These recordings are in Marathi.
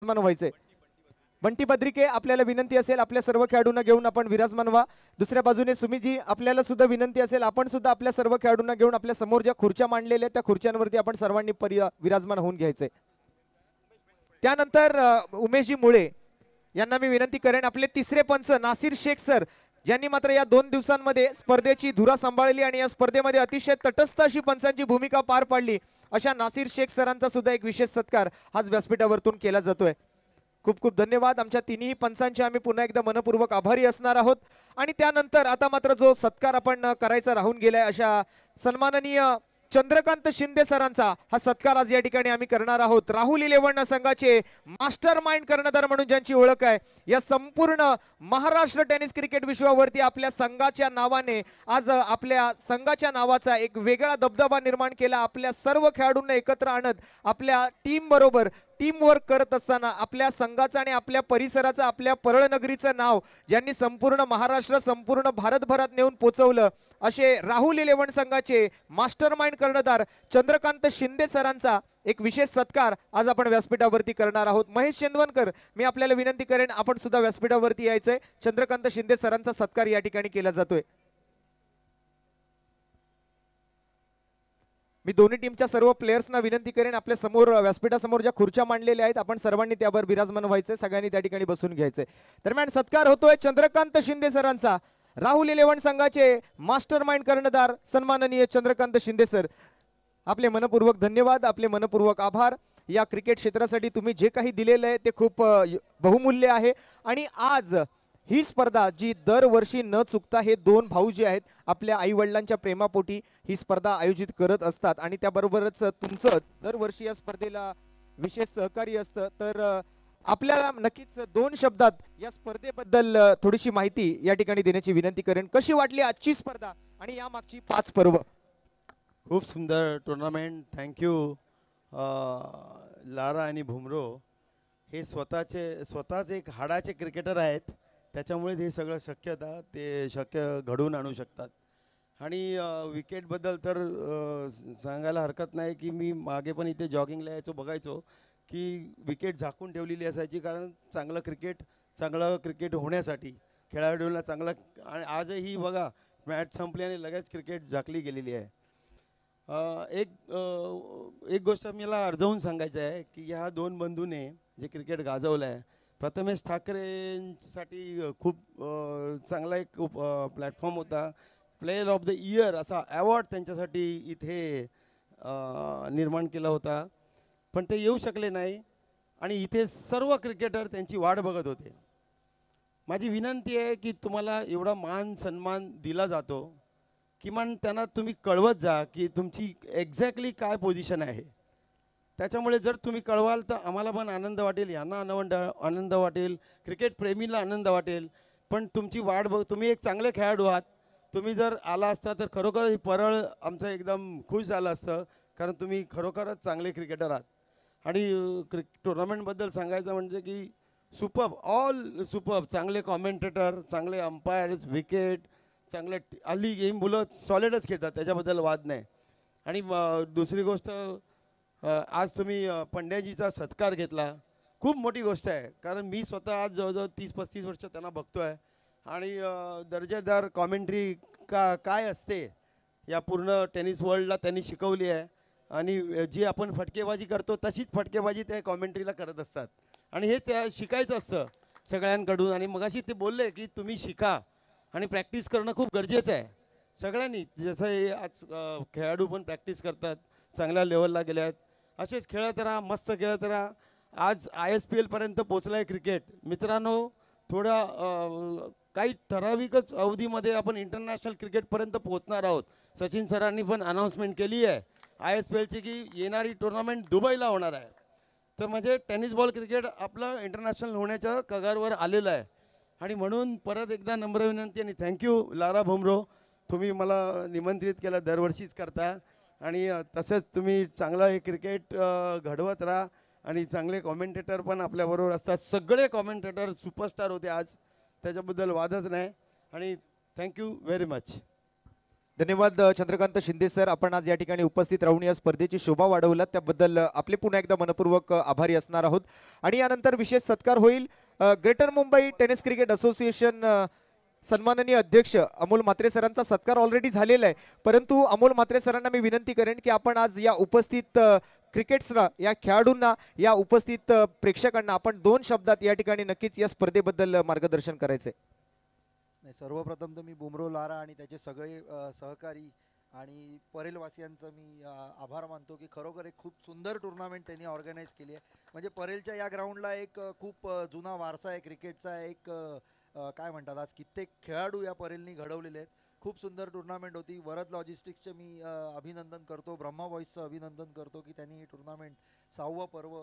विराजमान व्हायचे। बंटी बद्रिके आपल्याला विनंती असेल आपल्या सर्व खेळाडूंना घेऊन आपण विराजमान व्हा। दुसऱ्या बाजूने सुमितजी आपल्याला सुद्धा विनंती असेल आपण सुद्धा आपल्या सर्व खेळाडूंना घेऊन आपल्या समोर ज्या खुर्च्या मांडलेल्या आहेत त्या खुर्च्यांवरती आपण सर्वांनी विराजमान होऊन घ्यायचे। त्यानंतर उमेशजी मुळे यांना मी विनंती करेन आपले तिसरे पंच नासिर शेख सर ज्यांनी मात्र या 2 दिवसांमध्ये स्पर्धेची धुरा सांभाळली आणि या स्पर्धेमध्ये अतिशय तटस्थ अशी पंचांची भूमिका पार पाडली अशा नासिर शेख सरांचा सुद्धा एक विशेष सत्कार आज व्यासपीठावरतून केला जातोय। खूप खूप धन्यवाद। आमच्या तिन्ही पंचांचे आम्ही पुन्हा एकदा मनपूर्वक आभारी असणार आहोत। आणि त्यानंतर आता मात्र जो सत्कार आपण करायचा राहून गेलाय अशा सन्माननीय चंद्रकांत शिंदे सरांचा हा सत्कार आज या ठिकाणी आम्ही करणार आहोत। राहुल 11 संघाचे मास्टर माइंड कर्णधार म्हणून ज्यांची ओळख आहे या संपूर्ण महाराष्ट्र टेनिस क्रिकेट विश्वावरती आपल्या संघाच्या नावाने आज आपल्या संघाच्या नावाचा एक वेगळा दबदबा निर्माण केला। आपल्या सर्व खेळाडूंना एकत्र आणत आपल्या टीम बरोबर टीम वर्क करत असताना आपल्या संघाचं आणि आपल्या परिसराचं आपल्या परळनगरीचं नाव ज्यांनी संपूर्ण महाराष्ट्र संपूर्ण भारतभरात नेऊन पोचवलं असे राहुल 11 संघाचे मास्टर माइंड कर्णधार चंद्रकांत शिंदे सरांचा एक विशेष सत्कार आज आपण व्यासपीठावरती करणार आहोत। महेश चंदवनकर मी आपल्याला विनंती करेन आपण सुद्धा व्यासपीठावरती यायचंय। चंद्रकांत शिंदे सरांचा सत्कार या ठिकाणी केला जातोय। मी दोन्ही टीमच्या सर्व प्लेयर्सना विनंती करेन आपल्या समोर व्यासपीठासमोर ज्या खुर्च्या मांडलेल्या आहेत आपण सर्वांनी त्यावर विराजमान व्हायचे सगळ्यांनी त्या ठिकाणी बसून घ्यायचे। दरम्यान सत्कार होतोय चंद्रकांत शिंदे सरांचा राहुल 11 संघाचे मास्टर माइंड कर्णधार सन्माननीय चंद्रकांत शिंदे सर आपले मनपूर्वक धन्यवाद आपले मनपूर्वक आभार। या क्रिकेट क्षेत्रासाठी तुम्ही जे काही दिलेलं आहे ते खूप बहुमूल्य आहे आणि आज ही स्पर्धा जी दरवर्षी न चुकता हे 2 भाऊ जे आहेत आपल्या आई वडिलांच्या प्रेमापोटी ही स्पर्धा आयोजित करत असतात आणि त्याबरोबरच तुमचं दरवर्षी या स्पर्धेला विशेष सहकार्य असतं। तर आपल्याला नक्कीच 2 शब्दात या स्पर्धेबद्दल थोडीशी माहिती या ठिकाणी देण्याची विनंती करेन। कशी वाटली आजची स्पर्धा आणि या मागची 5 पर्व? खूप सुंदर टुर्नामेंट। थँक्यू लारा आणि भुमरो हे स्वतःच एक हाडाचे क्रिकेटर आहेत त्याच्यामुळे हे सगळं शक्य घडवून आणू शकतात। आणि विकेटबद्दल तर सांगायला हरकत नाही की मी मागे पण इथे जॉगिंगला यायचो बघायचो की विकेट झाकून ठेवलेली असायची कारण चांगलं क्रिकेट होण्यासाठी खेळाडूंना चांगला। आणि आजही बघा मॅच संपली आणि लगेच क्रिकेट झाकली गेलेली आहे। एक गोष्ट मला अर्जवून सांगायचं आहे की ह्या 2 बंधूने जे क्रिकेट गाजवलं आहे प्रथमेश ठाकरेंसाठी खूप चांगला एक प्लॅटफॉर्म होता। प्लेयर ऑफ द इयर असा अवॉर्ड त्यांच्यासाठी इथे निर्माण केला होता पण ते येऊ शकले नाही आणि इथे सर्व क्रिकेटर त्यांची वाट बघत होते। माझी विनंती आहे की तुम्हाला एवढा मान सन्मान दिला जातो किमान त्यांना तुम्ही कळवत जा की तुमची एक्झॅक्टली काय पोझिशन आहे। त्याच्यामुळे जर तुम्ही कळवाल तर आम्हाला पण आनंद वाटेल यांना आनंद वाटेल क्रिकेट प्रेमीला आनंद वाटेल। पण तुमची वाट तुम्ही एक चांगले खेळाडू आहात तुम्ही जर आला असता तर खरोखर परळ आमचं एकदम खुश झालं असतं कारण तुम्ही खरोखरच चांगले क्रिकेटर आहात। आणि टुर्नामेंटबद्दल सांगायचं म्हणजे की ऑल सुपर्ब चांगले कॉमेंटेटर चांगले अंपायर्स विकेट चांगले हल्ली गेम मुलं सॉलिडच खेळतात त्याच्याबद्दल वाद नाही। आणि दुसरी गोष्ट आज तुम्ही पंड्याजीचा सत्कार घेतला खूप मोठी गोष्ट आहे कारण मी स्वतः आज जवळजवळ 30-35 वर्ष त्यांना बघतो आहे आणि दर्जेदार कॉमेंट्री काय असते या पूर्ण टेनिस वर्ल्डला त्यांनी शिकवली आहे। आणि जी आपण फटकेबाजी करतो तशीच फटकेबाजी ते कॉमेंट्रीला करत असतात आणि हेच शिकायचं असतं सगळ्यांकडून। आणि मगाशी ते बोलले की तुम्ही शिका आणि प्रॅक्टिस करणं खूप गरजेचं आहे सगळ्यांनी। जसं हे आज खेळाडू पण प्रॅक्टिस करतात चांगल्या लेवलला गेले आहेत असेच खेळत राहा मस्त खेळत राहा। आज ISPL पर्यंत पोचलं आहे क्रिकेट मित्रांनो। थोडा काही ठराविकच अवधीमध्ये आपण इंटरनॅशनल क्रिकेटपर्यंत पोहोचणार आहोत। सचिन सरांनी पण अनाऊन्समेंट केली आहे ISPLची की येणारी टुर्नामेंट दुबईला होणार आहे। तर म्हणजे टेनिस बॉल क्रिकेट आपलं इंटरनॅशनल होण्याच्या कगारवर आलेलं आहे। आणि म्हणून परत एकदा नम्र विनंती आणि थँक्यू लारा भुमरो तुम्ही मला निमंत्रित केलं दरवर्षीच करता आणि तसंच तुम्ही चांगलं हे क्रिकेट घडवत राहा आणि चांगले कॉमेंटेटर पण आपल्याबरोबर असतात। सगळे कॉमेंटेटर सुपरस्टार होते आज त्याच्याबद्दल वादच नाही आणि थँक्यू व्हेरी मच। धन्यवाद चंद्रकांत शिंदे सर, आपण आज या ठिकाणी उपस्थित राहून या स्पर्धेची शोभा वाढवलात त्याबद्दल आपले पुन्हा एकदा मनपूर्वक आभारी असणार आहोत. आणि यानंतर विशेष सत्कार होईल. Greater Mumbai tennis cricket association सन्माननीय अध्यक्ष अमोल म्हात्रे सरांचा सत्कार ऑलरेडी झालेला आहे, परंतु अमोल म्हात्रे सरांना मी विनंती करेन की आपण आज या उपस्थित क्रिकेट्सना, या खेळाडूंना, या उपस्थित प्रेक्षकांना आपण 2 शब्दात या ठिकाणी नक्कीच या स्पर्धेबद्दल मार्गदर्शन करायचे. नाही, सर्वप्रथम तर मी बुमरो लारा आणि त्याचे सगळे सहकारी आणि परेलवासियांचं मी आभार मानतो की खरोखर एक खूप सुंदर टुर्नामेंट त्यांनी ऑर्गनाईज केली आहे. म्हणजे परेलच्या या ग्राउंडला एक खूप जुना वारसा आहे क्रिकेटचा. एक काय म्हणतात, आज कित्येक खेळाडू या परेलनी घडवलेले आहेत. खूप सुंदर टुर्नामेंट होती. वरद लॉजिस्टिक्सचे मी अभिनंदन करतो, ब्रह्मा बॉईजचं अभिनंदन करतो की त्यांनी ही टुर्नामेंट 6वं पर्व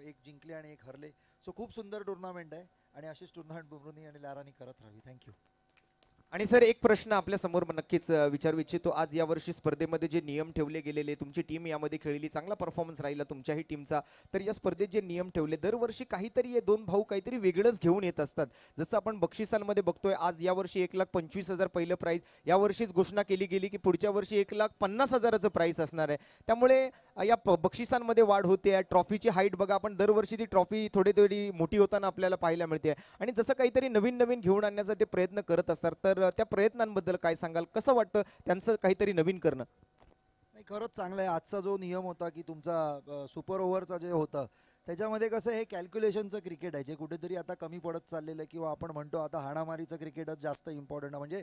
एक जिंकले आणि एक हरले. सो खूप सुंदर टुर्नामेंट आहे आणि अशीच टुर्नामेंट बुमरोनी आणि लारानी करत राहावी. थँक्यू. आणि सर एक प्रश्न आपल्या समोर नक्कीच विचारू इच्छितो. आज यावर्षी स्पर्धेमध्ये जे नियम ठेवले गेलेले, तुमची टीम यामध्ये खेळली, चांगला परफॉर्मन्स राहिला तुमच्याही टीमचा, तर या स्पर्धेत जे नियम ठेवले, दरवर्षी काहीतरी हे 2 भाऊ काहीतरी वेगळंच घेऊन येत असतात. जसं आपण बक्षिसांमध्ये बघतोय, आज यावर्षी 1,25,000 पहिलं प्राईज, यावर्षीच घोषणा केली गेली की पुढच्या वर्षी 1,50,000चं प्राईज असणार आहे. त्यामुळे या बक्षिसांमध्ये वाढ होते. ट्रॉफीची हाईट बघा, आपण दरवर्षी ती ट्रॉफी थोडी मोठी होताना आपल्याला पाहायला मिळते. आणि जसं काहीतरी नवीन घेऊन आणण्याचा ते प्रयत्न करत असतात, तर त्या प्रयत्नांबद्दल काय सांगाल? कसं वाटतं त्यांचं काहीतरी नवीन करणं? नाही, खरंच चांगलं आहे. आजचा जो नियम होता की तुमचा सुपर ओव्हरचा जे होतं त्याच्यामध्ये कसं हे कॅल्क्युलेशनचं क्रिकेट आहे जे कुठेतरी आता कमी पडत चाललेलं आहे, किंवा आपण म्हणतो आता हाणामारीचं क्रिकेटच जास्त इम्पॉर्टंट आहे. म्हणजे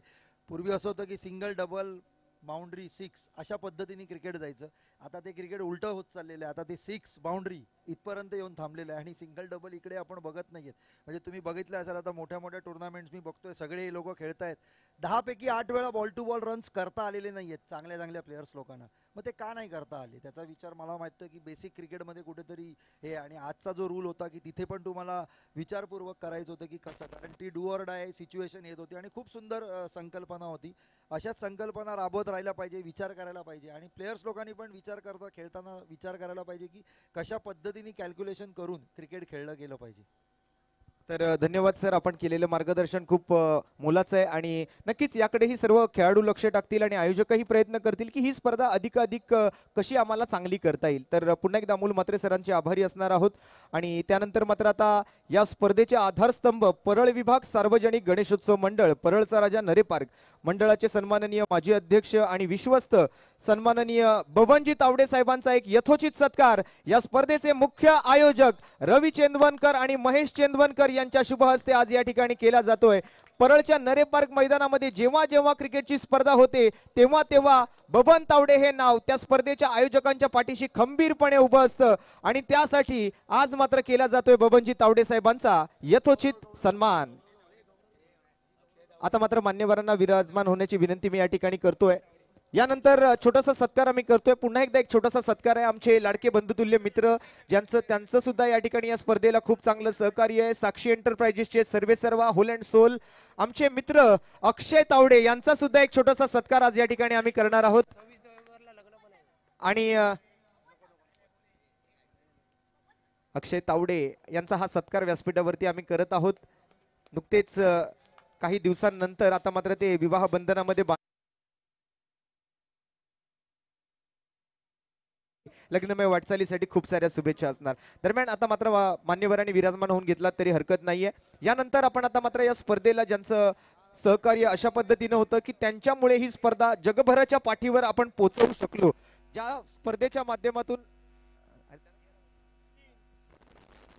पूर्वी असं होतं की सिंगल डबल बाउंड्री 6 अशा पद्धतीने क्रिकेट जायचं. आता ते क्रिकेट उलटं होत चाललेलं आहे. आता ते 6 बाउंड्री इथपर्यंत येऊन थांबलेलं आहे आणि सिंगल डबल इकडे आपण बघत नाहीयेत. म्हणजे तुम्ही बघितलं असेल आता मोठ्या टुर्नामेंट्स मी बघतोय, सगळे हे लोक खेळतायत, 10 पैकी 8 वेळा बॉल टू बॉल रन्स करता आलेले नाहीयेत चांगल्या प्लेयर्स लोकांना. मग ते का नाही करता आले त्याचा विचार मला वाटतं की बेसिक क्रिकेटमध्ये कुठेतरी हे. आणि आजचा जो रूल होता की तिथे पण तुम्हाला विचारपूर्वक करायचं होतं की कसं, कारण ती डू ऑर डाय सिच्युएशन येत होती आणि खूप सुंदर संकल्पना होती. अशाच संकल्पना राबवत राहायला पाहिजे, विचार करायला पाहिजे आणि प्लेयर्स लोकांनी पण विचार करता खेळताना विचार करायला पाहिजे की कशा पद्धतीने कॅल्क्युलेशन करून क्रिकेट खेळलं गेलं पाहिजे. तर धन्यवाद सर, आपण केलेलं मार्गदर्शन खूप मोलाचं आहे आणि नक्कीच याकडेही सर्व खेळाडू लक्ष टाकतील आणि आयोजकही प्रयत्न करतील की ही स्पर्धा अधिकाधिक कशी आम्हाला चांगली करता येईल. तर पुन्हा एकदा अमोल म्हात्रे सरांचे आभारी असणार आहोत. आणि त्यानंतर मात्र आता या स्पर्धेचे आधारस्तंभ परळ विभाग सार्वजनिक गणेशोत्सव मंडळ, परळचा राजा नरे पार्क मंडळाचे सन्माननीय माजी अध्यक्ष आणि विश्वस्त सन्माननीय बबनजी तावडे साहेबांचा एक यथोचित सत्कार या स्पर्धेचे मुख्य आयोजक रवी चेंदवनकर आणि महेश चेंदवनकर यांच्या शुभ हस्ते आज या ठिकाणी केला जातोय. परळच्या नरे पार्क मैदानामध्ये जेव्हा जेव्हा क्रिकेटची स्पर्धा होते तेव्हा बबन तावडे हे नाव त्या स्पर्धेच्या आयोजकांच्या पाठीशी खंबीरपणे उभं असतं आणि त्यासाठी आज मात्र केला जातोय बबनजी तावडे साहेबांचा यथोचित सन्मान. आता मात्र मान्यवरांना विराजमान होण्याची विनंती मी या ठिकाणी करतोय. यानंतर छोटासा सत्कार आम्ही करतोय. पुन्हा एकदा एक छोटासा सत्कार आहे. आमचे लाडके बंधुतुल्य मित्र त्यांचं सुद्धा या ठिकाणी या स्पर्धेला खूप चांगलं सहकार्य आहे. साक्षी एंटरप्राइजेसचे सर्वेसर्वा होल अँड सोल आमचे मित्र अक्षय तावडे यांचा सुद्धा एक छोटासा सत्कार आज या ठिकाणी आम्ही करणार आहोत. आणि अक्षय तावडे यांचा हा सत्कार व्यासपीठावरती आम्ही करत आहोत. नुकतेच काही दिवसांनंतर आता मात्र ते विवाह बंधनामध्ये लग्नमय वाटचालीसाठी खूप साऱ्या शुभेच्छा असणार. दरम्यान आता मात्र मान्यवरांनी विराजमान होऊन घेतला तरी हरकत नाहीये. यानंतर आपण आता मात्र या स्पर्धेला ज्यांचं सहकार्य अशा पद्धतीनं होतं की त्यांच्यामुळे ही स्पर्धा जगभराच्या पाठीवर आपण पोहोचवू शकलो. ज्या स्पर्धेच्या माध्यमातून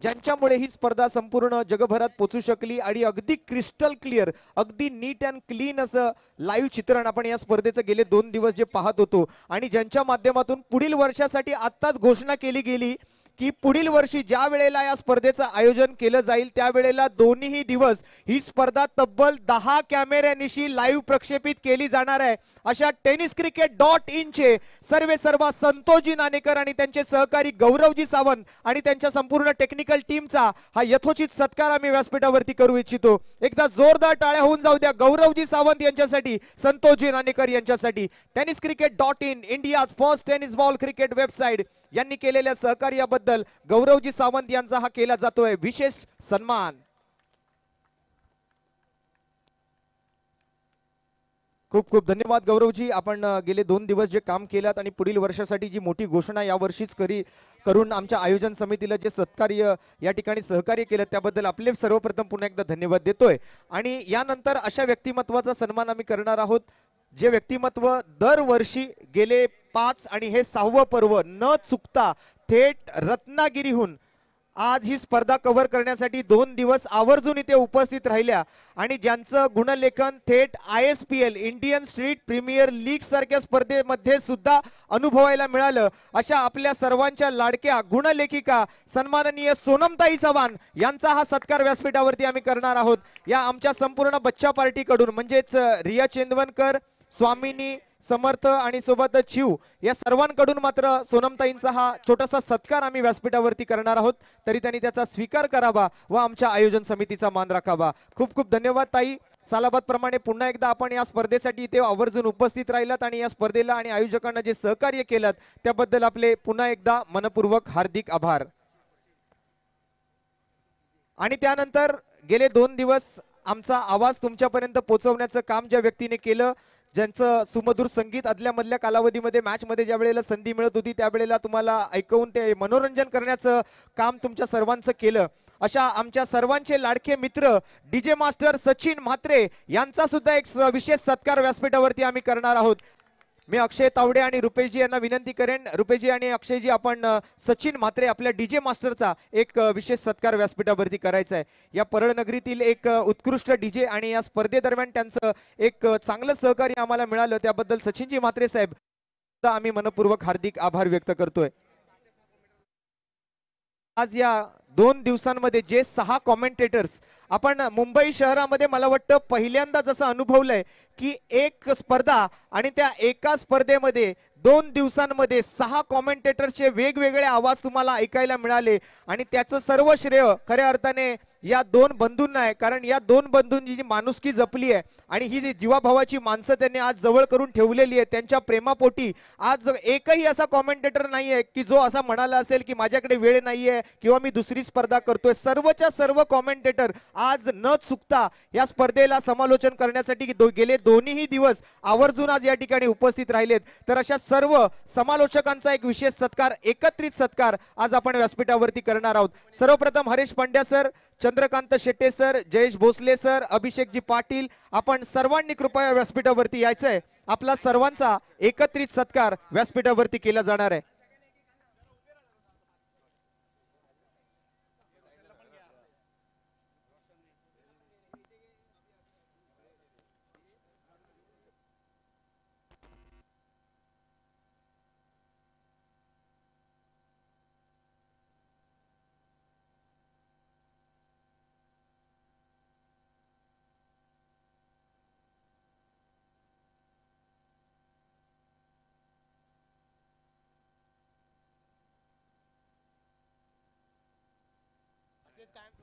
ज्यांच्यामुळे ही स्पर्धा संपूर्ण जगभरात पोहोचू शकली आणि अगदी क्रिस्टल क्लिअर, अगदी नीट अँड क्लीन असं लाईव्ह चित्रण आपण या स्पर्धेचं गेले 2 दिवस जे पाहत होतो आणि ज्यांच्या माध्यमातून पुढील वर्षासाठी आत्ताच घोषणा केली गेली की पुढील वर्षी ज्या वेळेला या स्पर्धेचं आयोजन केलं जाईल त्यावेळेला दोन्हीही दिवस ही स्पर्धा तब्बल 10 कॅमेऱ्यानिशी लाईव्ह प्रक्षेपित केली जाणार आहे. अशा tenniscricket.in चे सर्वेसर्वा संतोषजी नाणेकर आणि त्यांचे सहकारी गौरवजी सावंत आणि त्यांच्या संपूर्ण टेक्निकल टीमचा हा यथोचित सत्कार आम्ही व्यासपीठावरती करू इच्छितो. एकदा जोरदार टाळ्या होऊन जाऊ द्या गौरवजी सावंत यांच्यासाठी, संतोषजी नाणेकर यांच्यासाठी. tenniscricket.in India first tennis ball cricket website यांनी केलेल्या सहकार्याबद्दल गौरवजी सावंत यांचा हा केला जातोय विशेष सन्मान. खूप खूप धन्यवाद गौरवजी. आपण गेले 2 दिवस जे काम केलात आणि पुढील वर्षासाठी जी मोठी घोषणा यावर्षीच करून आमच्या आयोजन समितीला जे सत्कार्य या ठिकाणी सहकार्य केलं त्याबद्दल आपले सर्वप्रथम पुन्हा एकदा धन्यवाद देतोय. आणि यानंतर अशा व्यक्तिमत्वाचा सन्मान आम्ही करणार आहोत जे व्यक्तिमत्व दरवर्षी गेले 5 आणि हे 6वं पर्व न चुकता थेट रत्नागिरीहून आज ही स्पर्धा कव्हर करण्यासाठी 2 दिवस आवर्जून इथे उपस्थित राहिल्या आणि ज्यांचं गुणलेखन थेट ISPL Indian street premier league सारख्या स्पर्धेमध्ये सुद्धा अनुभवायला मिळालं अशा आपल्या सर्वांच्या लाडक्या गुणलेखिका सन्माननीय सोनमताई चव्हाण यांचा हा सत्कार व्यासपीठावरती आम्ही करणार आहोत. या आमच्या संपूर्ण बच्चा पार्टीकडून म्हणजेच रिया चेंदवनकर, स्वामिनी, समर्थ आणि सोबत शिव या सर्वांकडून मात्र सोनमताईंचा हा छोटासा सत्कार आम्ही व्यासपीठावरती करणार आहोत. तरी त्यांनी त्याचा स्वीकार करावा व आमच्या आयोजन समितीचा मान राखावा. खूप खूप धन्यवाद ताई. सालाबाद प्रमाणे पुन्हा एकदा आपण या स्पर्धेसाठी इथे आवर्जून उपस्थित राहिलात आणि या स्पर्धेला आणि आयोजकांना जे सहकार्य केलं त्याबद्दल आपले पुन्हा एकदा मनपूर्वक हार्दिक आभार. आणि त्यानंतर गेले 2 दिवस आमचा आवाज तुमच्यापर्यंत पोहोचवण्याचं काम ज्या व्यक्तीने केलं, ज्यांचं सुमधुर संगीत आदल्या मधल्या कालावधीमध्ये मॅच मध्ये ज्या वेळेला संधी मिळत होती त्यावेळेला तुम्हाला ऐकवून ते मनोरंजन करण्याचं काम तुमच्या सर्वांचं केलं, अशा आमच्या सर्वांचे लाडके मित्र डीजे मास्टर सचिन म्हात्रे यांचा सुद्धा एक विशेष सत्कार व्यासपीठावरती आम्ही करणार आहोत. मी अक्षय तावडे आणि रुपेशजी यांना विनंती करेन, रुपेशजी आणि अक्षयजी आपण सचिन म्हात्रे आपल्या डीजे मास्टरचा एक विशेष सत्कार व्यासपीठावरती करायचा आहे. या परळ नगरीतील एक उत्कृष्ट डीजे आणि या स्पर्धेदरम्यान त्यांचं एक चांगलं सहकार्य आम्हाला मिळालं त्याबद्दल सचिनजी म्हात्रे साहेब आम्ही मनपूर्वक हार्दिक आभार व्यक्त करतोय. आज या 2 दिवसांमध्ये जे 6 कॉमेंटेटर्स आपण मुंबई शहरामध्ये मला वाटतं पहिल्यांदा जसं अनुभवलंय की एक स्पर्धा आणि त्या एका स्पर्धेमध्ये 2 दिवसांमध्ये 6 कॉमेंटेटरचे वेगवेगळे आवाज तुम्हाला ऐकायला मिळाले आणि त्याचं सर्व श्रेय खऱ्या अर्थाने या 2 बंधूंना आहे. कारण या 2 बंधूंची जी माणुसकी जपली आहे आणि ही जी जीवाभावाची माणसं त्यांनी आज जवळ करून ठेवलेली आहे त्यांच्या प्रेमापोटी आज एकही असा कॉमेंटेटर नाहीये की जो असा म्हणाला असेल की माझ्याकडे वेळ नाहीये किंवा मी दुसरी स्पर्धा करतोय. सर्वच्या सर्व कॉमेंटेटर आज न चुकता या स्पर्धेला समालोचन करण्यासाठी गेले दोन्ही दिवस आवर्जून आज या ठिकाणी उपस्थित राहिलेत. तर अशा सर्व समालोचकांचा एक विशेष सत्कार, एकत्रित सत्कार आज आपण व्यासपीठावरती करणार आहोत. सर्वप्रथम Harish Pandya sir, Chandrakant Shette sir, Jayesh Bhosale sir, Abhishekji Patil, आपण सर्वांनी कृपया व्यासपीठावरती यायचंय. आपला सर्वांचा एकत्रित सत्कार व्यासपीठावरती केला जाणार आहे.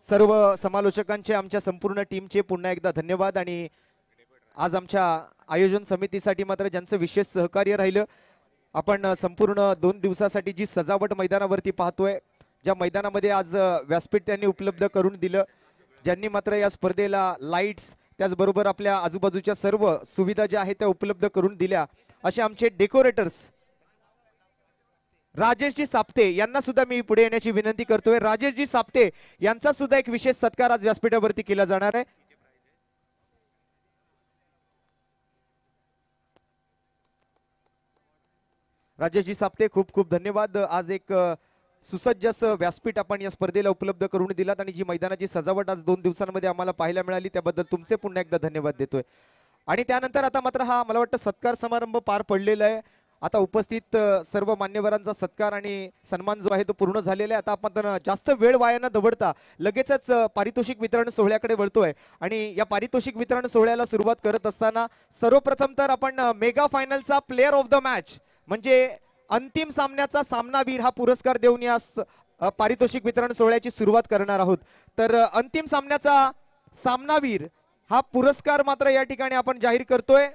सर्व समालोचकांचे आमच्या संपूर्ण टीमचे पुन्हा एकदा धन्यवाद. आणि आज आमच्या आयोजन समितीसाठी मात्र ज्यांचं विशेष सहकार्य राहिलं, आपण संपूर्ण 2 दिवसासाठी जी सजावट मैदानावरती पाहतोय, ज्या मैदानामध्ये आज व्यासपीठ त्यांनी उपलब्ध करून दिलं, ज्यांनी मात्र या स्पर्धेला लाईट्स त्याचबरोबर आपल्या आजूबाजूच्या सर्व सुविधा ज्या आहेत त्या उपलब्ध करून दिल्या, असे आमचे डेकोरेटर्स राजेशजी साप्ते यांना सुद्धा मी पुढे येण्याची विनंती करतोय. राजेशजी साप्ते यांचा सुद्धा एक विशेष सत्कार आज व्यासपीठावरती केला जाणार आहे. राजेशजी साप्ते खूप खूप धन्यवाद. आज एक सुसज्ज असं व्यासपीठ आपण या स्पर्धेला उपलब्ध करून दिलात आणि जी मैदानाची सजावट आज 2 दिवसांमध्ये आम्हाला पाहायला मिळाली त्याबद्दल तुमचे पुन्हा एकदा धन्यवाद देतोय. आणि त्यानंतर आता मात्र हा मला वाटतं सत्कार समारंभ पार पडलेला आहे. आता उपस्थित सर्व मान्यवरांचा सत्कार आणि सन्मान जो आहे तो पूर्ण झालेला आहे. आता आपण जास्त वेळ वाया न दवडता लगेचच पारितोषिक वितरण सोहळ्याकडे वळतोय. आणि या पारितोषिक वितरण सोहळ्याला सुरुवात करत असताना सर्वप्रथम तर आपण मेगा फायनलचा प्लेअर ऑफ द मॅच म्हणजे अंतिम सामन्याचा सामनावीर हा पुरस्कार देऊन या पारितोषिक वितरण सोहळ्याची सुरुवात करणार आहोत. तर अंतिम सामन्याचा सामनावीर हा पुरस्कार मात्र या ठिकाणी आपण जाहीर करतोय.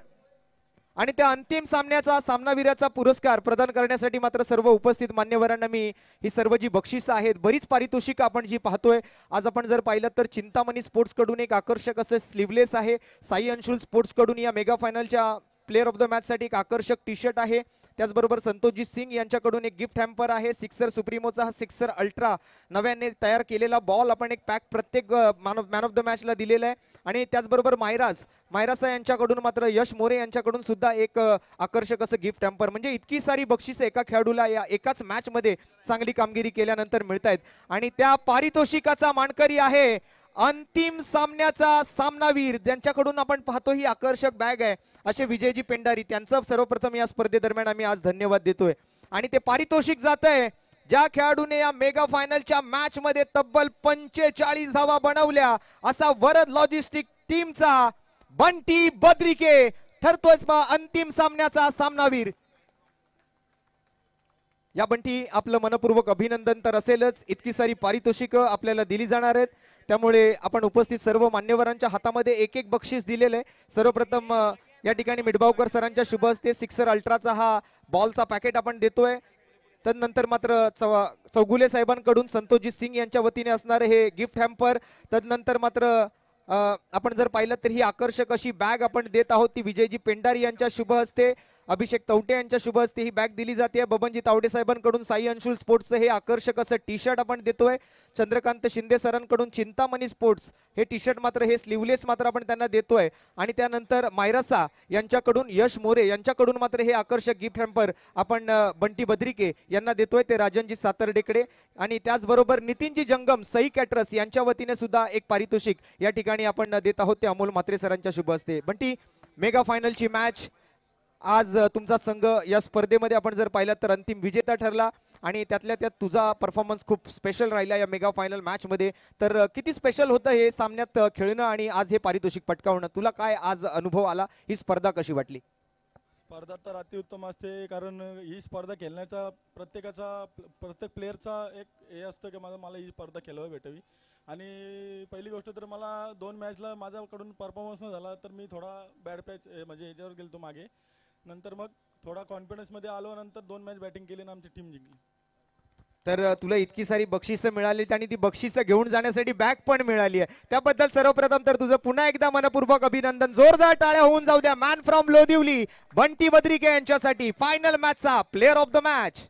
आणि त्या अंतिम सामन्याचा सामनावीराचा पुरस्कार प्रदान करण्यासाठी मात्र सर्व उपस्थित मान्यवरांना मी ही सर्व जी बक्षिसं आहेत, बरीच पारितोषिकं आपण जी पाहतोय आज, आपण जर पाहिलं तर चिंतामणी स्पोर्ट्स कडून एक आकर्षक असं स्लीवलेस आहे, साई अंशुल स्पोर्ट्स कडून या मेगा फायनलच्या प्लेअर ऑफ द मॅच साठी एक आकर्षक टी शर्ट आहे, त्याचबरोबर संतोषजी सिंग यांच्याकडून एक गिफ्ट हॅम्पर आहे, सिक्सर सुप्रीमोचा हा सिक्सर अल्ट्रा नव्याने तयार केलेला बॉल आपण एक पॅक प्रत्येक मॅन ऑफ द मॅचला दिलेला आहे, आणि त्याचबरोबर मायरासा यांच्याकडून मात्र यश मोरे यांच्याकडून सुद्धा एक आकर्षक असं गिफ्ट हॅम्पर. म्हणजे इतकी सारी बक्षिसं एका खेळाडूला या एकाच मॅच मध्ये चांगली कामगिरी केल्यानंतर मिळत आहेत, आणि त्या पारितोषिकाचा मानकरी आहे अंतिम सामन्याचा सामनावीर, ज्यांच्याकडून आपण पाहतो ही आकर्षक बॅग आहे असे विजयजी पेंडारी. त्यांचं सर्वप्रथम या स्पर्धेदरम्यान आम्ही आज धन्यवाद देतोय. आणि ते पारितोषिक जात आहे ज्या खेळाडूने या मेगा फायनलच्या मॅच मध्ये तब्बल 45 धावा बनवल्या असा वरद लॉजिस्टिक टीमचा बंटी बद्रिके ठरतोय अंतिम सामन्याचा सामनावीर. या बंटी आपलं मनपूर्वक अभिनंदन तर असेलच, इतकी सारी पारितोषिकं आपल्याला दिली जाणार आहेत, त्यामुळे आपण उपस्थित सर्व मान्यवरांच्या हातामध्ये एक एक बक्षीस दिलेलं आहे. सर्वप्रथम या ठिकाणी मिडबावकर सरांच्या शुभ हस्ते सिक्सर अल्ट्राचा हा बॉलचा पॅकेट आपण देतोय. तदनंतर मात्र चौगुले साहेबांकडून संतोषजी सिंग यांच्या वतीने असणारे हे गिफ्ट हॅम्पर. तदनंतर मात्र आपण जर पाहिलं तर ही आकर्षक अशी बॅग आपण देत आहोत, ती विजयजी पेंडारी यांच्या शुभ हस्ते, अभिषेक तवटे यांच्या शुभ हस्ते ही बॅग दिली जाते. बबनजी तावडे साहेबांकडून साई अंशुल स्पोर्ट्सचं हे आकर्षक असं टी शर्ट आपण देतोय. चंद्रकांत शिंदे सरांकडून चिंतामणी स्पोर्ट्स हे टी शर्ट मात्र हे स्लीवलेस मात्र आपण त्यांना देतोय. आणि त्यानंतर मायरासा यांच्याकडून यश मोरे यांच्याकडून मात्र हे आकर्षक गिफ्ट हॅम्पर आपण बंटी बद्रिके यांना देतोय, ते राजनजी सातर्डेकडे. आणि त्याचबरोबर नितीनजी जंगम सई कॅटरस यांच्या वतीने सुद्धा एक पारितोषिक या ठिकाणी आपण देत आहोत, ते अमोल म्हात्रे सरांच्या शुभ हस्ते. बंटी, मेगा फायनलची मॅच आज तुमचा संघ या स्पर्धेमध्ये आपण जर पाहिलं तर अंतिम विजेता ठरला, आणि त्यातल्या त्यात तुझा परफॉर्मन्स खूप स्पेशल राहिला या मेगा फायनल मॅच मध्ये. तर किती स्पेशल होतं हे सामन्यात खेळणं आणि आज हे पारितोषिक पटकावणं, तुला काय आज अनुभव आला, ही स्पर्धा कशी वाटली? स्पर्धा तर अतिउत्तम असते, कारण ही स्पर्धा खेळण्याचा प्रत्येक प्लेअरचा एक हे असतं की मला ही स्पर्धा खेळावी भेटावी. आणि पहिली गोष्ट तर मला 2 मॅचला माझ्याकडून परफॉर्मन्स न झाला तर मी थोडा बॅड पॅच म्हणजे ह्याच्यावर गेलो मागे, नंतर मग थोडा कॉन्फिडन्समध्ये आलो, नंतर 2 मॅच बॅटिंग केली आणि आमची टीम जिंकली. तर तुला इतकी सारी बक्षिसं मिळाली आणि ती बक्षिसं घेऊन जाण्यासाठी बॅग पण मिळाली आहे, त्याबद्दल सर्वप्रथम तर तुझं पुन्हा एकदा मनपूर्वक अभिनंदन. जोरदार टाळ्या होऊन जाऊ द्या मॅन फ्रॉम लोदिवली बंटी बद्रिके यांच्यासाठी, फायनल मॅचचा प्लेअर ऑफ द मॅच.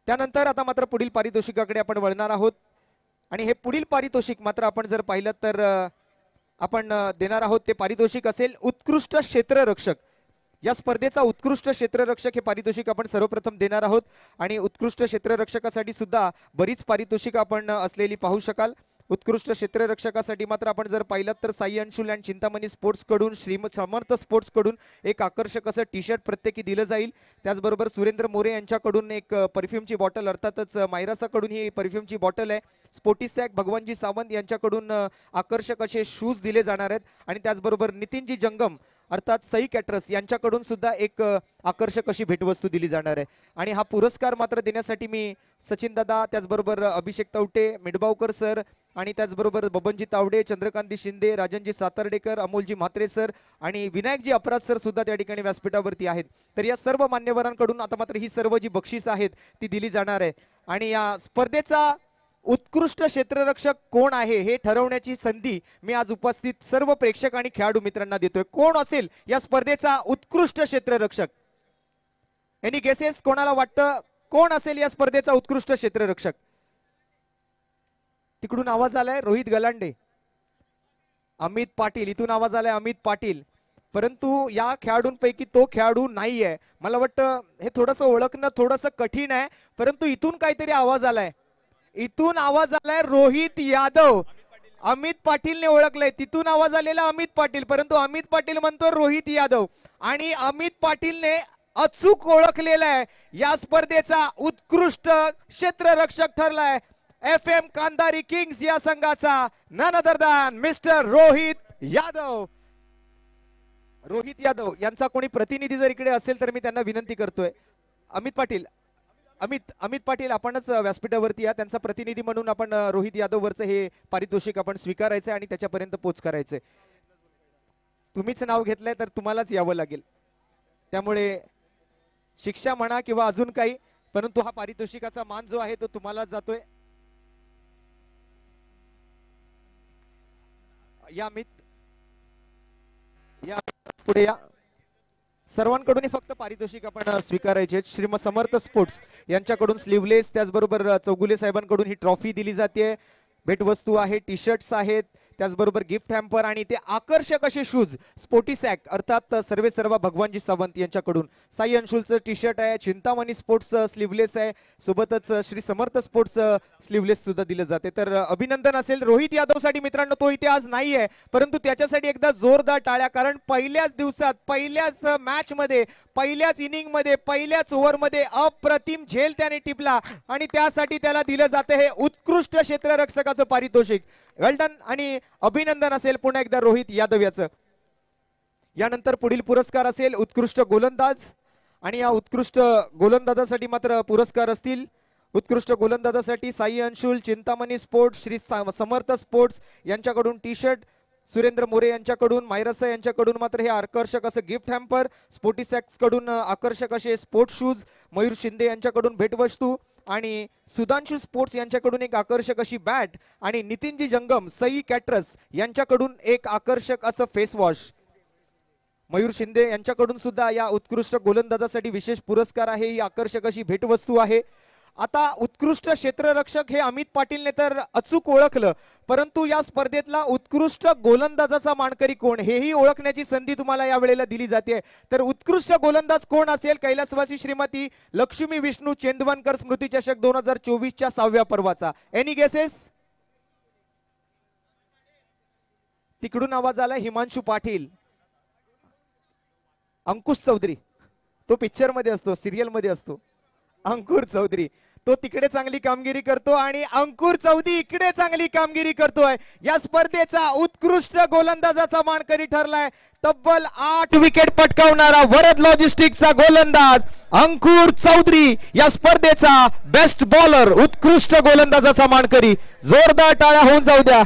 त्यानंतर आता मात्र पुढील पारितोषिकाकडे आपण वळणार आहोत, आणि हे पुढील पारितोषिक मात्र आपण जर पाहिलं तर आपण देणार आहोत ते पारितोषिक असेल उत्कृष्ट क्षेत्ररक्षक. या स्पर्धेचा उत्कृष्ट क्षेत्ररक्षक हे पारितोषिक आपण सर्वप्रथम देणार आहोत, आणि उत्कृष्ट क्षेत्ररक्षकासाठी सुद्धा बरीच पारितोषिक आपण असलेली पाहू शकाल. उत्कृष्ट क्षेत्ररक्षकासाठी मात्र आपण जर पाहिलं तर साई अंशुल अँड चिंतामणी स्पोर्ट्स कडून, समर्थ स्पोर्ट्स कडून एक आकर्षक असं टी शर्ट प्रत्येकी दिलं जाईल. त्याचबरोबर सुरेंद्र मोरे यांच्याकडून एक परफ्यूमची बॉटल, अर्थातच मायरासाकडून ही परफ्यूमची बॉटल आहे. स्पोर्टी सॅक भगवानजी सावंत यांच्याकडून आकर्षक असे शूज दिले जाणार आहेत, आणि त्याचबरोबर नितीनजी जंगम अर्थात सई कॅटरस यांच्याकडून सुद्धा एक आकर्षक अशी भेटवस्तू दिली जाणार आहे. आणि हा पुरस्कार मात्र देण्यासाठी मी सचिन दादा, त्याचबरोबर अभिषेक तवटे, मिडबावकर सर, आणि त्याचबरोबर बबनजी तावडे, चंद्रकांती शिंदे, राजनजी सातर्डेकर, अमोलजी म्हात्रे सर आणि विनायकजी अपराध सर सुद्धा त्या ठिकाणी व्यासपीठावरती आहेत. तर या सर्व मान्यवरांकडून आता मात्र ही सर्व जी बक्षीस आहेत ती दिली जाणार आहे, आणि या स्पर्धेचा उत्कृष्ट क्षेत्ररक्षक कोण आहे हे ठरवण्याची संधी मी आज उपस्थित सर्व प्रेक्षक आणि खेळाडू मित्रांना देतोय. कोण असेल या स्पर्धेचा उत्कृष्ट क्षेत्ररक्षक? Any guesses? कोणाला वाटतं कोण असेल या स्पर्धेचा उत्कृष्ट क्षेत्ररक्षक? तिकडून आवाज आलाय रोहित गलांडे, अमित पाटील, इथून आवाज आलाय अमित पाटील, परंतु या खेळाडूंपैकी तो खेळाडू नाहीये. मला वाटतं हे थोडंसं ओळखणं थोडंसं कठीण आहे, परंतु इथून काहीतरी आवाज आलाय, इथून आवाज आलाय रोहित यादव. अमित पाटीलने ओळखलंय, तिथून आवाज आलेला अमित पाटील, परंतु अमित पाटील म्हणतो रोहित यादव, आणि अमित पाटीलने अचूक ओळखलेला आहे या स्पर्धेचा उत्कृष्ट क्षेत्ररक्षक ठरलाय FM कांदारी किंग्स या संघाचा none other than mister Rohit Yadav. Rohit Yadav यांचा कोणी प्रतिनिधी जर इकडे असेल तर मी त्यांना विनंती करतोय. अमित पाटील, अमित पाटील आपणच व्यासपीठावरती या, त्यांचा प्रतिनिधी म्हणून आपण रोहित यादव वरचं हे पारितोषिक आपण स्वीकारायचंय आणि त्याच्यापर्यंत पोच करायचंय. तुम्हीच नाव घेतलंय तर तुम्हालाच यावं लागेल. त्यामुळे शिक्षा म्हणा किंवा अजून काही, परंतु हा पारितोषिकाचा मान जो आहे तो तुम्हालाच जातोय. या पुढे या. सर्वांकडून फक्त पारितोषिक आपण स्वीकारायचे. श्रीमंत समर्थ स्पोर्ट्स यांच्याकडून स्लीवलेस, त्याचबरोबर चौगुले साहेबांकडून ही ट्रॉफी दिली जाते. भेटवस्तू आहे, टी शर्ट्स आहेत, त्याचबरोबर गिफ्ट हॅम्पर आणि ते आकर्षक असे शूज स्पोर्टी सॅक अर्थात सर्वे सर्व भगवानजी सावंत यांच्याकडून. साई अंशुलचं टी शर्ट आहे, चिंतामणी स्पोर्ट्स स्लीवलेस आहे, सोबतच श्री समर्थ स्पोर्ट्स स्लीवलेस सुद्धा दिलं जाते. तर अभिनंदन असेल रोहित यादवसाठी. मित्रांनो तो इथे आज नाही आहे, परंतु त्याच्यासाठी एकदा जोरदार टाळ्या, कारण पहिल्याच दिवसात, पहिल्याच मॅच मध्ये, पहिल्याच इनिंग मध्ये, पहिल्याच ओव्हर मध्ये अप्रतिम झेल त्याने टिपला आणि त्यासाठी त्याला दिलं जाते हे उत्कृष्ट क्षेत्ररक्षकाचं पारितोषिक. वेल डन आणि अभिनंदन असेल पुन्हा एकदा रोहित यादव याचं. यानंतर पुढील पुरस्कार असेल उत्कृष्ट गोलंदाज आणि या उत्कृष्ट गोलंदाजासाठी मात्र पुरस्कार असतील. उत्कृष्ट गोलंदाजासाठी साई अंशुल, चिंतामणी स्पोर्ट्स, श्री समर्थ स्पोर्ट्स यांच्याकडून टी शर्ट, सुरेंद्र मोरे यांच्याकडून, मायरसा यांच्याकडून मात्र हे आकर्षक असं गिफ्ट हॅम्पर, स्पोर्टी सॅक्स कडून आकर्षक असे स्पोर्ट्स शूज, मयूर शिंदे यांच्याकडून भेटवस्तू आणि सुधांशु स्पोर्ट्स यांच्याकडून एक आकर्षक अशी बॅट आणि नितीनजी जंगम सई कॅटरस यांच्याकडून एक आकर्षक असं फेस वॉश. मयूर शिंदे यांच्याकडून सुद्धा या उत्कृष्ट गोलंदाजासाठी विशेष पुरस्कार आहे, ही आकर्षक अशी भेटवस्तू आहे. आता उत्कृष्ट क्षेत्ररक्षक हे अमित पाटीलने तर अचूक ओळखलं, परंतु या स्पर्धेतला उत्कृष्ट गोलंदाजाचा मानकरी कोण हेही ओळखण्याची संधी तुम्हाला या वेळेला दिली जाते. तर उत्कृष्ट गोलंदाज कोण असेल? कैलासवासी श्रीमती लक्ष्मी विष्णू चेंदवनकर स्मृती चषक 2024च्या 6व्या पर्वाचा. Any guesses? तिकडून आवाज आला हिमांशू पाटील. अंकुश चौधरी, तो पिक्चर मध्ये असतो, सिरियल मध्ये असतो. अंकुर चौधरी तो तिकडे चांगली कामगिरी करतो आणि अंकुर चौधरी इकडे चांगली कामगिरी करतोय. या स्पर्धेचा उत्कृष्ट गोलंदाजाचा मानकरी ठरलाय. तब्बल 8 विकेट पटकावणारा वरद लॉजिस्टिकचा गोलंदाज अंकुर चौधरी या स्पर्धेचा बेस्ट बॉलर, उत्कृष्ट गोलंदाजाचा मानकरी. जोरदार टाळ्या होऊन जाऊ द्या.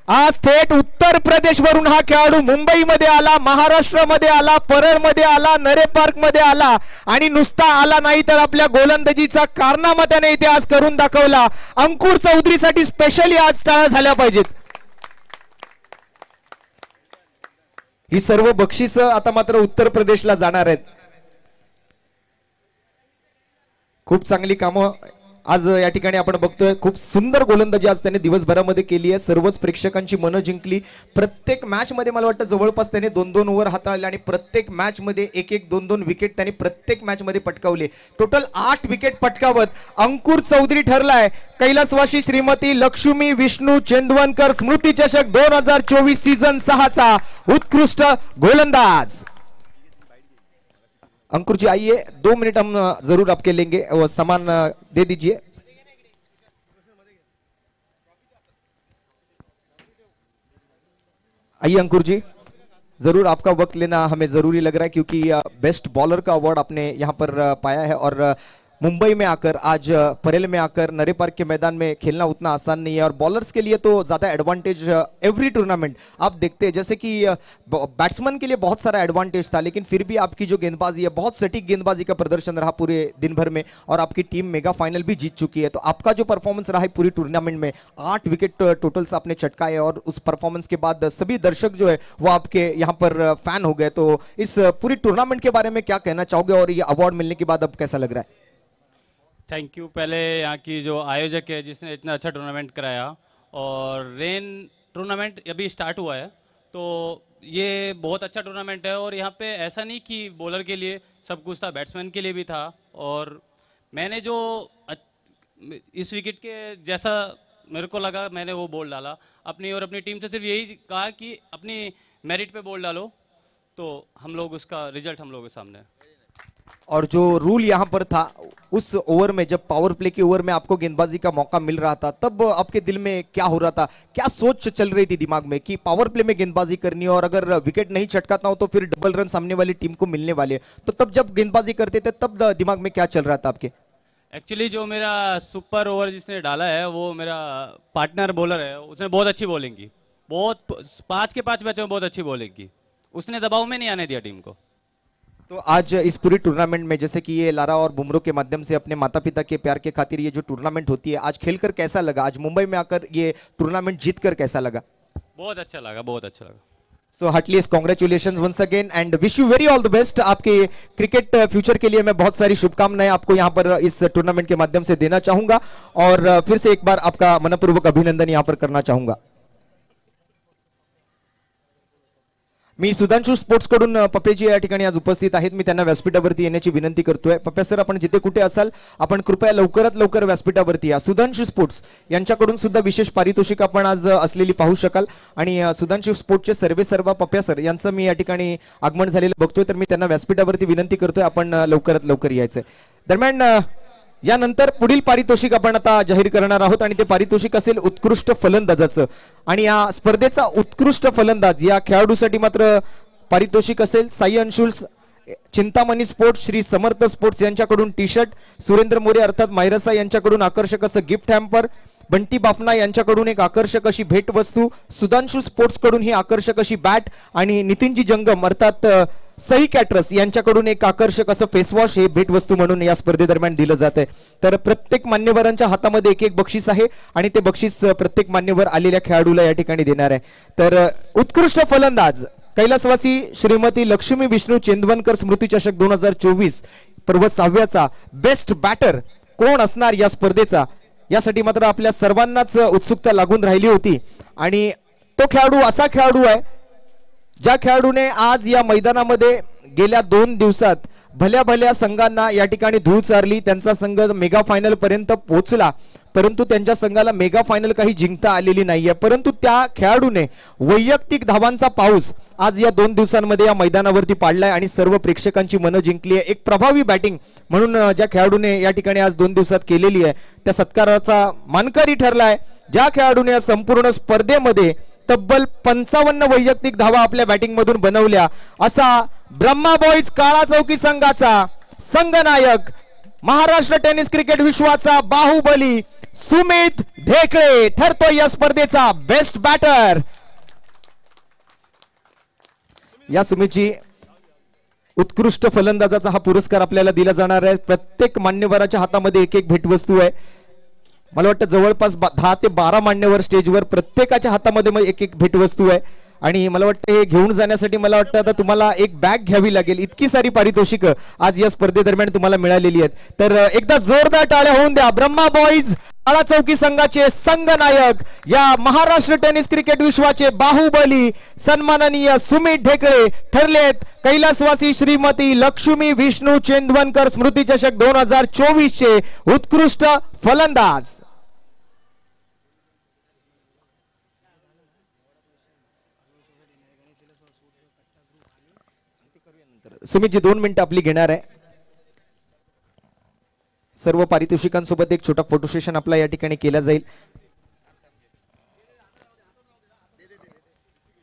आज थेट उत्तर प्रदेश वरून हा खेळाडू मुंबईमध्ये आला, महाराष्ट्रामध्ये आला, परळमध्ये आला, नरे पार्क मध्ये आला आणि नुसता आला नाही तर आपल्या गोलंदाजीचा कारनामा त्याने इथे आज करून दाखवला. अंकुर चौधरीसाठी स्पेशली आज टाळ्या झाल्या पाहिजेत. ही सर्व बक्षिस आता मात्र उत्तर प्रदेशला जाणार आहेत. खूप चांगली कामं आज या ठिकाणी आपण बघतोय. खूप सुंदर गोलंदाजी आज त्याने दिवसभरामध्ये केली आहे, सर्वच प्रेक्षकांची मनं जिंकली. प्रत्येक मॅच मध्ये मला वाटतं जवळपास त्याने 2-2 ओव्हर हाताळले आणि प्रत्येक मॅच मध्ये 1-1, 2-2 विकेट त्याने प्रत्येक मॅच मध्ये पटकावले. टोटल 8 विकेट पटकावत अंकुर चौधरी ठरलाय कैलासवासी श्रीमती लक्ष्मी विष्णू चेंदवनकर स्मृती चषक 2024 सीझन 6चा उत्कृष्ट गोलंदाज. अंकुर जी आइए, 2 मिनट हम जरूर आपके लेंगे, वो सामान दे दीजिए. आइए अंकुर जी, जरूर आपका वक्त लेना हमें जरूरी लग रहा है क्योंकि बेस्ट बॉलर का अवार्ड आपने यहाँ पर पाया है और मुंबई में आकर, आज परेल में आकर नरे पार्क के मैदान में खेलना उतना आसान नहीं है और बॉलर्स के लिए तो ज़्यादा एडवांटेज एवरी टूर्नामेंट आप देखते हैं. जैसे कि बैट्समैन के लिए बहुत सारा एडवांटेज था, लेकिन फिर भी आपकी जो गेंदबाजी है, बहुत सटीक गेंदबाजी का प्रदर्शन रहा पूरे दिन भर में और आपकी टीम मेगा फाइनल भी जीत चुकी है. तो आपका जो परफॉर्मेंस रहा है पूरी टूर्नामेंट में, 8 विकेट टोटल्स आपने चटकाए और उस परफॉर्मेंस के बाद सभी दर्शक जो है वो आपके यहाँ पर फैन हो गए. तो इस पूरी टूर्नामेंट के बारे में क्या कहना चाहोगे और ये अवार्ड मिलने के बाद अब कैसा लग रहा है? Thank you. पहले यहाँ की जो आयोजक है जिसने इतना अच्छा टूर्नामेंट कराया, और रेन टूर्नामेंट अभी स्टार्ट हुआ है तो ये बहुत अच्छा टूर्नामेंट है. और यहाँ पे ऐसा नहीं कि बॉलर के लिए सब कुछ था, बैट्समैन के लिए भी था. और मैंने जो इस विकेट के जैसा मेरे को लगा मैंने वो बॉल डाला अपनी, और अपनी टीम से सिर्फ यही कहा कि अपनी मेरिट पे बॉल डालो, तो हम लोग उसका रिजल्ट हम लोगों के सामने है. और जो रूल यहाँ पर था उस ओवर में, जब पावर प्ले के ओवर में आपको गेंदबाजी का मौका मिल रहा था, तब आपके दिल में क्या हो रहा था, क्या सोच चल रही थी दिमाग में कि पावर प्ले में गेंदबाजी करनी है और अगर विकेट नहीं चटकाता हो तो फिर डबल रन सामने वाली टीम को मिलने वाले. तो तब जब गेंदबाजी करते थे तब दिमाग में क्या चल रहा था आपके? एक्चुअली जो मेरा सुपर ओवर जिसने डाला है वो मेरा पार्टनर बॉलर है, उसने बहुत अच्छी बॉलिंग की, बहुत 5 के 5 मैचों में बहुत अच्छी बॉलिंग की. उसने दबाव में नहीं आने दिया टीम को। तो आज इस पूरी टूर्नामेंट में जैसे कि ये लारा और बुमरों के माध्यम से अपने माता पिता के प्यार के खातिर ये जो टूर्नामेंट होती है, आज खेलकर कैसा लगा? आज मुंबई में आकर ये टूर्नामेंट जीत कर कैसा लगा? बहुत अच्छा लगा, बहुत अच्छा लगा। So heartiest congratulation once again and wish you very all the best. आपके क्रिकेट फ्यूचर के लिए मैं बहुत सारी शुभकामनाएं आपको यहाँ पर इस टूर्नामेंट के माध्यम से देना चाहूंगा और फिर से एक बार आपका मनपूर्वक अभिनंदन यहाँ पर करना चाहूंगा। मी सुधांशू स्पोर्ट्स कडून पप्पेजी या ठिकाणी आज उपस्थित आहेत। मी त्यांना व्यासपीठावरती येण्याची विनंती करतोय। पप्पे सर, आपण जिथे कुठे असाल आपण कृपया लवकरात लवकर व्यासपीठावरती या। सुधांशू स्पोर्ट्स यांच्याकडून सुद्धा विशेष पारितोषिक आपण आज असलेली पाहू शकाल आणि सुधांशू स्पोर्ट्सचे सर्व पप्पे सर यांचं मी या ठिकाणी आगमन झालेलं बघतोय, तर मी त्यांना व्यासपीठावरती विनंती करतोय आपण लवकरात लवकर यायचंय। दरम्यान यानंतर पुढील पारितोषिक आपण आता जाहीर करणार आहोत आणि ते पारितोषिक असेल उत्कृष्ट फलंदाजाचं आणि या स्पर्धेचा उत्कृष्ट फलंदाज या खेळाडूसाठी मात्र पारितोषिक असेल साई अंशुल्स चिंतामणी स्पोर्ट्स, श्री समर्थ स्पोर्ट्स यांच्याकडून टी शर्ट, सुरेंद्र मोरे अर्थात मायरसा यांच्याकडून आकर्षक असं गिफ्ट हॅम्पर, बंटी बापना यांच्याकडून एक आकर्षक अशी भेटवस्तू, सुधांशू स्पोर्ट्स कडून ही आकर्षक अशी बॅट आणि नितीनजी जंगम अर्थात सई कॅटरस यांच्याकडून एक आकर्षक असं फेसवॉश हे भेटवस्तू म्हणून या स्पर्धेदरम्यान दिलं जात आहे। तर प्रत्येक मान्यवरांच्या हातामध्ये एक एक बक्षीस आहे आणि ते बक्षीस प्रत्येक मान्यवर आलेल्या खेळाडूला या ठिकाणी देणार आहे। तर उत्कृष्ट फलंदाज कैलासवासी श्रीमती लक्ष्मी विष्णू चेंदवनकर स्मृती चषक 2024 पर्व 6व्याचा बेस्ट बॅटर कोण असणार या स्पर्धेचा, यासाठी मात्र आपल्या सर्वांनाच उत्सुकता लागून राहिली होती आणि तो खेळाडू असा खेळाडू आहे ज्या खेळाडूने आज या मैदानामध्ये गेल्या 2 दिवसात भल्या भल्या संघांना या ठिकाणी धूळ चारली। त्यांचा संघ मेगा फायनल पर्यंत पोहोचला, परंतु त्यांच्या संघाला मेगा फायनल काही जिंकता आलेली नाहीये, परंतु त्या खेळाडूने वैयक्तिक धावांचा पाऊस आज या 2 दिवसांमध्ये या मैदानावरती पाडलाय आणि सर्व प्रेक्षकांची मनं जिंकली आहे। एक प्रभावी बॅटिंग म्हणून ज्या खेळाडूने या ठिकाणी आज 2 दिवसात केलेली आहे त्या सत्काराचा मानकरी ठरलाय ज्या खेळाडूने या संपूर्ण स्पर्धेमध्ये तब्बल 55 वैयक्तिक धावा आपल्या बॅटिंग मधून बनवल्या असा ब्रह्मा बॉईज काळा चौकी संघाचा संघनायक, महाराष्ट्र टेनिस क्रिकेट विश्वाचा बाहुबली सुमित ढेकळे ठरतोय या स्पर्धेचा बेस्ट बॅटर। या सुमितजी उत्कृष्ट फलंदाजाचा हा पुरस्कार आपल्याला दिला जाणार आहे। प्रत्येक मान्यवराच्या हातामध्ये एक एक भेटवस्तू आहे। मला वाटतं जवळपास 10 ते 12 मान्यवर स्टेजवर प्रत्येकाच्या हातामध्ये एक एक भेटवस्तू आहे आणि मला वाटतं हे घेऊन जाण्यासाठी मला वाटतं आता तुम्हाला एक बॅग घ्यावी लागेल, इतकी सारी पारितोषिकं आज या स्पर्धेदरम्यान तुम्हाला मिळालेली आहेत। तर एकदा जोरदार टाळ्या होऊन द्या ब्रह्मा बॉईज काळा चौकी संघाचे संघनायक, या महाराष्ट्र टेनिस क्रिकेट विश्वाचे बाहुबली सन्माननीय सुमित ढेकळे ठरलेत कैलासवासी श्रीमती लक्ष्मी विष्णू चेंदवनकर स्मृती चषक 2024 चे उत्कृष्ट फलंदाज। सुमितजी 2 मिनिटं आपली घेणार आहे। सर्व पारितोषिकांसोबत एक छोटा फोटो सेशन आपला या ठिकाणी केला जाईल।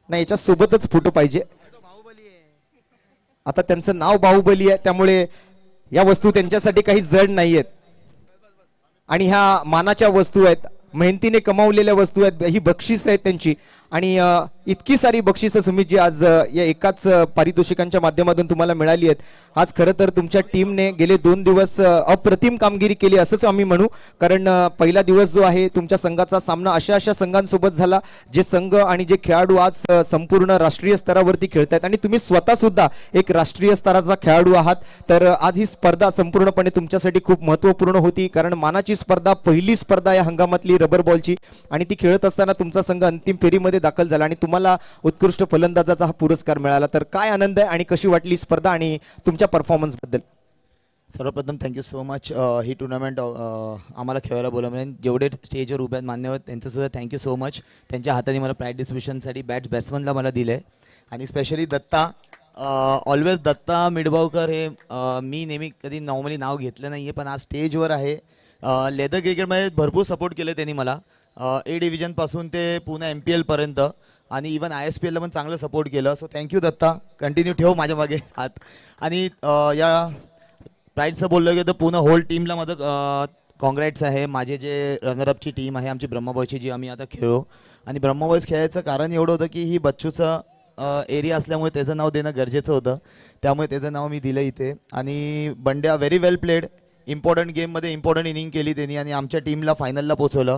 नाही, याच्या सोबतच फोटो पाहिजे। आता त्यांचं नाव बाहुबली आहे त्यामुळे या वस्तू त्यांच्यासाठी काही जड नाहीयेत आणि ह्या मानाच्या वस्तू आहेत, मेहनतीने कमावलेल्या वस्तू आहेत, ही बक्षीस आहेत त्यांची आणि इतकी सारी बक्षिसं सुमितजी आज या एकाच पारितोषिकांच्या माध्यमातून तुम्हाला मिळाली आहेत। आज खरं तर तुमच्या टीमने गेले 2 दिवस अप्रतिम कामगिरी केली असंच आम्ही म्हणू, कारण पहिला दिवस जो आहे तुमच्या संघाचा सामना अशा संघांसोबत झाला जे संघ आणि जे खेळाडू आज संपूर्ण राष्ट्रीय स्तरावरती खेळतात आणि तुम्ही स्वतः सुद्धा एक राष्ट्रीय स्तराचा खेळाडू आहात। तर आज ही स्पर्धा संपूर्णपणे तुमच्यासाठी खूप महत्त्वपूर्ण होती, कारण मानाची स्पर्धा, पहिली स्पर्धा या हंगामातली रबर बॉलची आणि ती खेळत असताना तुमचा संघ अंतिम फेरीमध्ये दाखल झाला आणि तुम्हाला उत्कृष्ट फलंदाजाचा हा पुरस्कार मिळाला। तर काय आनंद आहे आणि कशी वाटली स्पर्धा आणि तुमच्या परफॉर्मन्स बद्दल? सर्वप्रथम थँक्यू सो मच ही टुर्नामेंट आम्हाला खेळायला बोलवणे, जेवढे स्टेजवर उभे आहेत मान्यवर त्यांचंसुद्धा थँक्यू सो मच। त्यांच्या हाताने मला प्राईज डिस्ट्रिब्युशनसाठी बॅट्समनला मला दिलं आहे आणि स्पेशली दत्ता, ऑलवेज दत्ता मिडबावकर हे मी नेहमी कधी नॉर्मली नाव घेतलं नाही आहे, पण आज स्टेजवर आहे। लेदर क्रिकेटमध्ये भरपूर सपोर्ट केले त्यांनी मला, ए डिव्हिजनपासून ते पुणे MPL पर्यंत आणि इवन ISPLला पण चांगलं सपोर्ट केलं। सो थँक्यू दत्ता, कंटिन्यू ठेव माझ्या मागे हात। आणि या प्राईजचं बोललं गेलं तर पूर्ण होल टीमला माझं कॉंग्रॅट्स आहे। माझे जे रनरअपची टीम आहे आमची ब्रह्मा बॉयची, जी आम्ही आता खेळलो आणि ब्रह्मा बॉयज खेळायचं कारण एवढं होतं की ही बच्चूचं एरिया असल्यामुळे त्याचं नाव देणं गरजेचं होतं, त्यामुळे त्याचं नाव मी दिलं इथे. आणि बंड्या व्हेरी वेल प्लेड, इम्पॉर्टंट गेममध्ये इम्पॉर्टंट इनिंग केली त्यांनी आणि आमच्या टीमला फायनलला पोचवलं.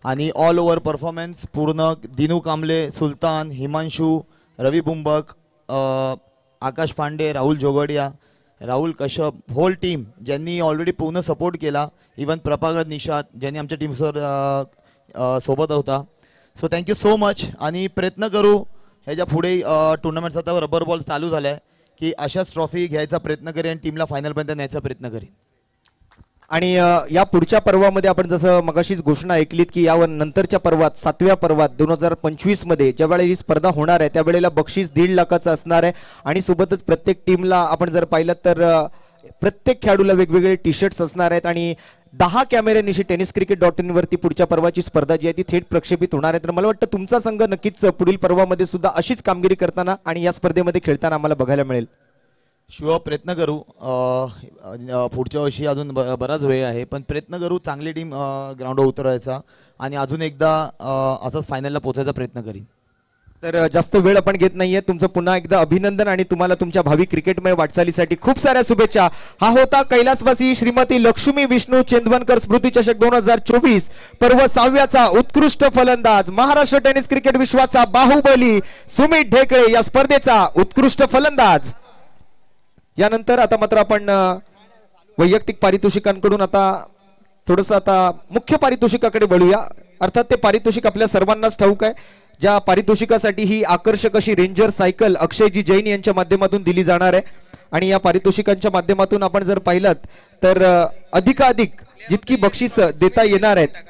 आणि ऑल ओव्हर परफॉर्मन्स पूर्ण, दिनू कांबळे, सुलतान, हिमांशू, रवी बुंबक, आकाश पांडे, राहुल जोगडिया, राहुल कश्यप, होल टीम ज्यांनी ऑलरेडी पूर्ण सपोर्ट केला, इवन प्रभाकर निषाद ज्यांनी आमच्या टीमसोबत सोबत होता. So thank you so much. आणि प्रयत्न करू ह्याच्या पुढे टुर्नामेंट्स आता रबर बॉल चालू झाला आहे की अशाच ट्रॉफी घ्यायचा प्रयत्न करेन, टीमला फायनलपर्यंत न्यायचा प्रयत्न करेन. आणि या पुढच्या पर्वामध्ये आपण जसं मगाशीच घोषणा ऐकलीत की यावर नंतरच्या पर्वात 7व्या पर्वात 2025 मध्ये ज्यावेळेला ही स्पर्धा होणार आहे त्यावेळेला बक्षीस 1.5 लाखाचं असणार आहे. आणि सोबतच प्रत्येक टीमला आपण जर पाहिलं तर प्रत्येक खेळाडूला वेगवेगळे टी शर्ट्स असणार आहेत. आणि 10 कॅमेऱ्यानिशी tenniscricket.in वरती पुढच्या पर्वाची स्पर्धा जी आहे ती थेट प्रक्षेपित होणार आहे. तर मला वाटतं तुमचा संघ नक्कीच पुढील पर्वामध्ये सुद्धा अशीच कामगिरी करताना आणि या स्पर्धेमध्ये खेळताना आम्हाला बघायला मिळेल. शिवा प्रयत्न करू, पुढच्या वर्षी अजून बराच वेळ आहे, पण प्रयत्न करू चांगली टीम ग्राउंडवर उतरवायचा आणि अजून एकदा असंच फायनलला पोहोचायचा प्रयत्न करीन. तर जास्त वेळ आपण घेत नाहीये. तुमचं पुन्हा एकदा अभिनंदन आणि तुम्हाला तुमच्या भावी क्रिकेटमय वाटचालीसाठी खूप साऱ्या शुभेच्छा. हा होता कैलासवासी श्रीमती लक्ष्मी विष्णू चेंदवनकर स्मृती चषक 2024 पर्व 6व्याचा उत्कृष्ट फलंदाज, महाराष्ट्र टेनिस क्रिकेट विश्वाचा बाहुबली सुमित ढेकळे या स्पर्धेचा उत्कृष्ट फलंदाज. यानंतर आता मात्र आपण वैयक्तिक पारितोषिकांकडून आता थोडंसं आता मुख्य पारितोषिकाकडे वळूया. अर्थात ते पारितोषिक आपल्या सर्वांनाच ठाऊक आहे. ज्या पारितोषिकासाठी ही आकर्षक अशी रेंजर सायकल अक्षयजी जैन यांच्या माध्यमातून दिली जाणार आहे. आणि या पारितोषिकांच्या माध्यमातून आपण जर पाहिलं तर अधिकाधिक जितकी बक्षीस देता येणार आहेत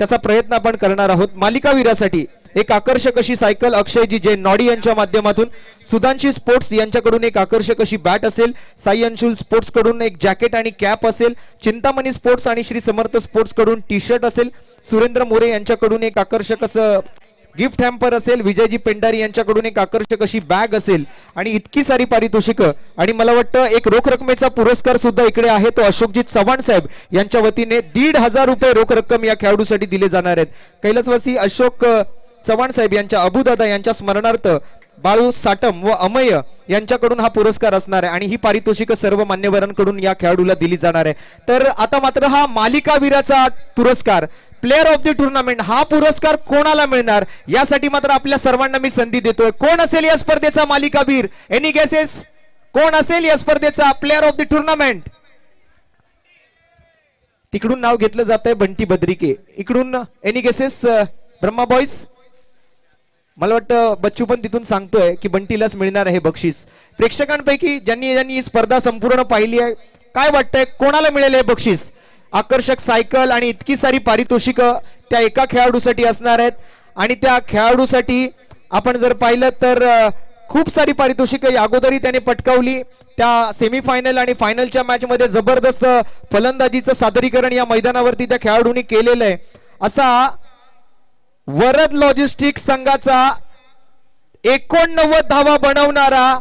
त्याचा प्रयत्न आपण करणार आहोत. मालिकावीरासाठी एक आकर्षक अशी सायकल अक्षयजी जैन नॉडी यांच्या माध्यमातून, सुधांशी स्पोर्ट्स यांच्याकडून एक आकर्षक अशी बॅट असेल, साई अंशुल स्पोर्ट्स कडून एक जॅकेट आणि कॅप असेल, चिंतामणी स्पोर्ट्स आणि श्री समर्थ स्पोर्ट्स कडून टी शर्ट असेल, सुरेंद्र मोरे यांच्याकडून एक आकर्षक असं गिफ्ट हॅम्पर असेल, विजयजी पेंडारी यांच्याकडून एक आकर्षक अशी बॅग असेल आणि इतकी सारी पारितोषिकं. आणि मला वाटतं एक रोख रकमेचा पुरस्कार सुद्धा इकडे आहे, तो अशोकजी चव्हाण साहेब यांच्या वतीने 1,500 रुपये रोख रक्कम या खेळाडूसाठी दिले जाणार आहेत. कैलासवासी अशोक चव्हाण साहेब यांच्या अबुदादा यांच्या स्मरणार्थ बाळू साटम व अमय यांच्याकडून हा पुरस्कार असणार आहे आणि ही पारितोषिक सर्व मान्यवरांकडून या खेळाडूला दिली जाणार आहे. तर आता मात्र हा मालिकावीराचा पुरस्कार, प्लेअर ऑफ द टुर्नामेंट, हा पुरस्कार कोणाला मिळणार यासाठी मात्र आपल्या सर्वांना मी संधी देतोय. कोण असेल या स्पर्धेचा मालिकावीर? Any guesses? कोण असेल या स्पर्धेचा प्लेअर ऑफ द टुर्नामेंट? तिकडून नाव घेतलं जात आहे बंटी बद्रिके, इकडून एनी गेसेस? ब्रह्मा बॉईज? मला वाटतं बच्चू पण तिथून सांगतोय की बंटीलाच मिळणार आहे बक्षीस. प्रेक्षकांपैकी ज्यांनी ही स्पर्धा संपूर्ण पाहिली आहे, काय वाटतंय कोणाला मिळेल हे बक्षीस? आकर्षक सायकल आणि इतकी सारी पारितोषिकं त्या एका खेळाडूसाठी असणार आहेत. आणि त्या खेळाडूसाठी आपण जर पाहिलं तर खूप सारी पारितोषिकं अगोदरही त्याने पटकावली. त्या सेमीफायनल आणि फायनलच्या मॅच मध्ये जबरदस्त फलंदाजीचं सादरीकरण या मैदानावरती त्या खेळाडूंनी केलेलं आहे. असा वरद लॉजिस्टिक्स संघाचा 89 धावा बनवणारा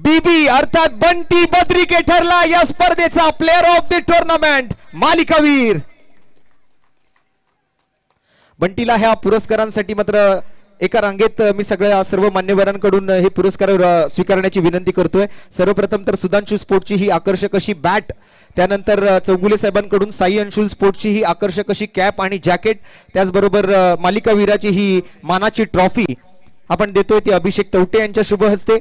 बीबी अर्थात बंटी बद्रिके ठरला या स्पर्धेचा प्लेअर ऑफ द टुर्नामेंट, मालिकावीर. बंटीला ह्या पुरस्कारांसाठी मात्र एका रांगेत मी सर्व मान्यवरांकडून हे पुरस्कार स्वीकारण्याची विनंती करतोय. सर्वप्रथम तर सुधांशू स्पोर्टची ही आकर्षक अशी बॅट, त्यानंतर चौगुले साहेबांकडून साई अंशुल स्पोर्टची ही आकर्षक अशी कॅप आणि जॅकेट, त्याचबरोबर मालिकावीराची ही मानाची ट्रॉफी आपण देतोय ती अभिषेक तवटे यांच्या शुभ हस्ते.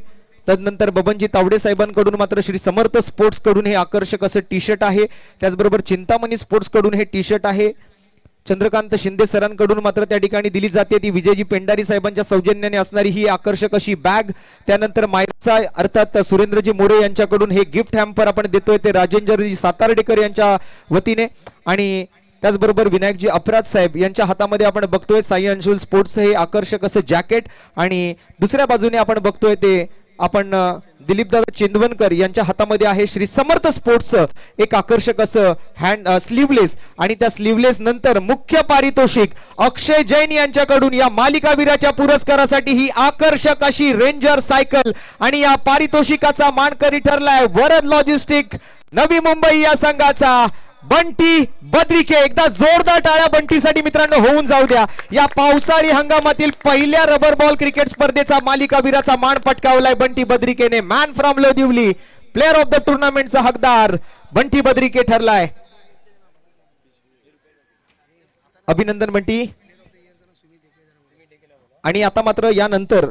तदनंतर बबनजी तावडे साहेबांकडून मात्र श्री समर्थ स्पोर्ट्स कडून हे आकर्षक असं टी शर्ट आहे, त्याचबरोबर चिंतामणी स्पोर्ट्स कडून हे टी शर्ट आहे. चंद्रकांत शिंदे सरांकडून मात्र त्या ठिकाणी दिली जाते ती विजयजी पेंडारी साहेबांच्या सौजन्याने असणारी ही आकर्षक अशी बॅग. त्यानंतर मायरचा अर्थात सुरेंद्रजी मोरे यांच्याकडून हे गिफ्ट हॅम्पर आपण देतोय ते राजेंद्रजी सातार्डेकर यांच्या वतीने. आणि त्याचबरोबर विनायकजी अपराध साहेब यांच्या हातामध्ये आपण बघतोय साई अंशुल स्पोर्ट्स हे आकर्षक असं जॅकेट. आणि दुसऱ्या बाजूने आपण बघतोय ते आपण दिलीपदादा चेंदवनकर यांच्या हातामध्ये आहे श्री समर्थ स्पोर्ट्स एक आकर्षक असं हँड स्लीवलेस. आणि त्या स्लीवलेस नंतर मुख्य पारितोषिक अक्षय जैन यांच्याकडून या मालिकावीराच्या पुरस्कारासाठी ही आकर्षक अशी रेंजर सायकल. आणि या पारितोषिकाचा मानकरी ठरलाय वरद लॉजिस्टिक नवी मुंबई या संघाचा बंटी बद्रिके. एकदा जोरदार टाळ्या बंटीसाठी मित्रांनो होऊन जाऊ द्या. या पावसाळी हंगामातील पहिल्या रबर बॉल क्रिकेट स्पर्धेचा मालिकावीराचा मान पटकावलाय बंटी बद्रिकेने. Man from Lodhivali, player of the टुर्नामेंटचा हकदार बंटी बद्रिके ठरलाय. अभिनंदन बंटी. आणि आता मात्र यानंतर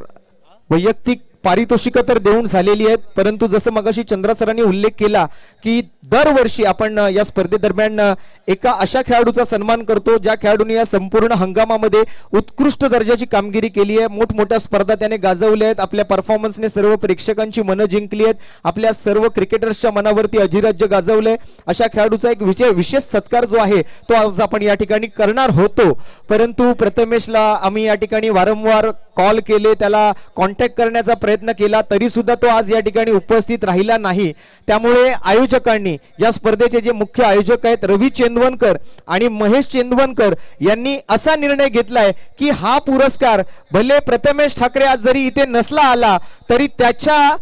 वैयक्तिक पारितोषिक तर देऊन झालेली आहेत, परंतु जसं मगाशी चंद्रा सरांनी उल्लेख केला की दरवर्षी आपण या स्पर्धेदरम्यान एका अशा खेळाडूचा सन्मान करतो ज्या खेळाडूने या संपूर्ण हंगामामध्ये उत्कृष्ट दर्जाची कामगिरी केली आहे. मोठमोठ्या स्पर्धा त्याने गाजवल्या आहेत. आपल्या परफॉर्मन्सने सर्व प्रेक्षकांची मनं जिंकली आहेत. आपल्या सर्व क्रिकेटर्सच्या मनावरती अधिराज्य गाजवलंय. अशा खेळाडूचा एक विशेष सत्कार जो आहे तो आज आपण या ठिकाणी करणार होतो, परंतु प्रथमेशला आम्ही या ठिकाणी वारंवार कॉल केले, त्याला कॉन्टॅक्ट करण्याचा प्रयत्न केला, तरी सुद्धा तो आज या ठिकाणी उपस्थित राहिला नाही. त्यामुळे आयोजकांनी, या स्पर्धेचे जे मुख्य आयोजक आहेत रवी चेंदवनकर आणि महेश चेंदवनकर यांनी असा निर्णय घेतलाय की हा पुरस्कार भले प्रथमेश ठाकरे आज जरी इथे नसला आला तरी त्याच्या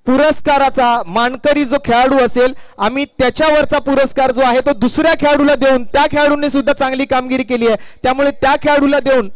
पुरस्काराचा मानकरी जो खेळाडू असेल आम्ही त्याच्यावरचा पुरस्कार जो आहे तो दुसऱ्या खेळाडूला देऊन, त्या खेळाडूने सुद्धा चांगली कामगिरी केली आहे त्यामुळे त्या खेळाडूला देऊन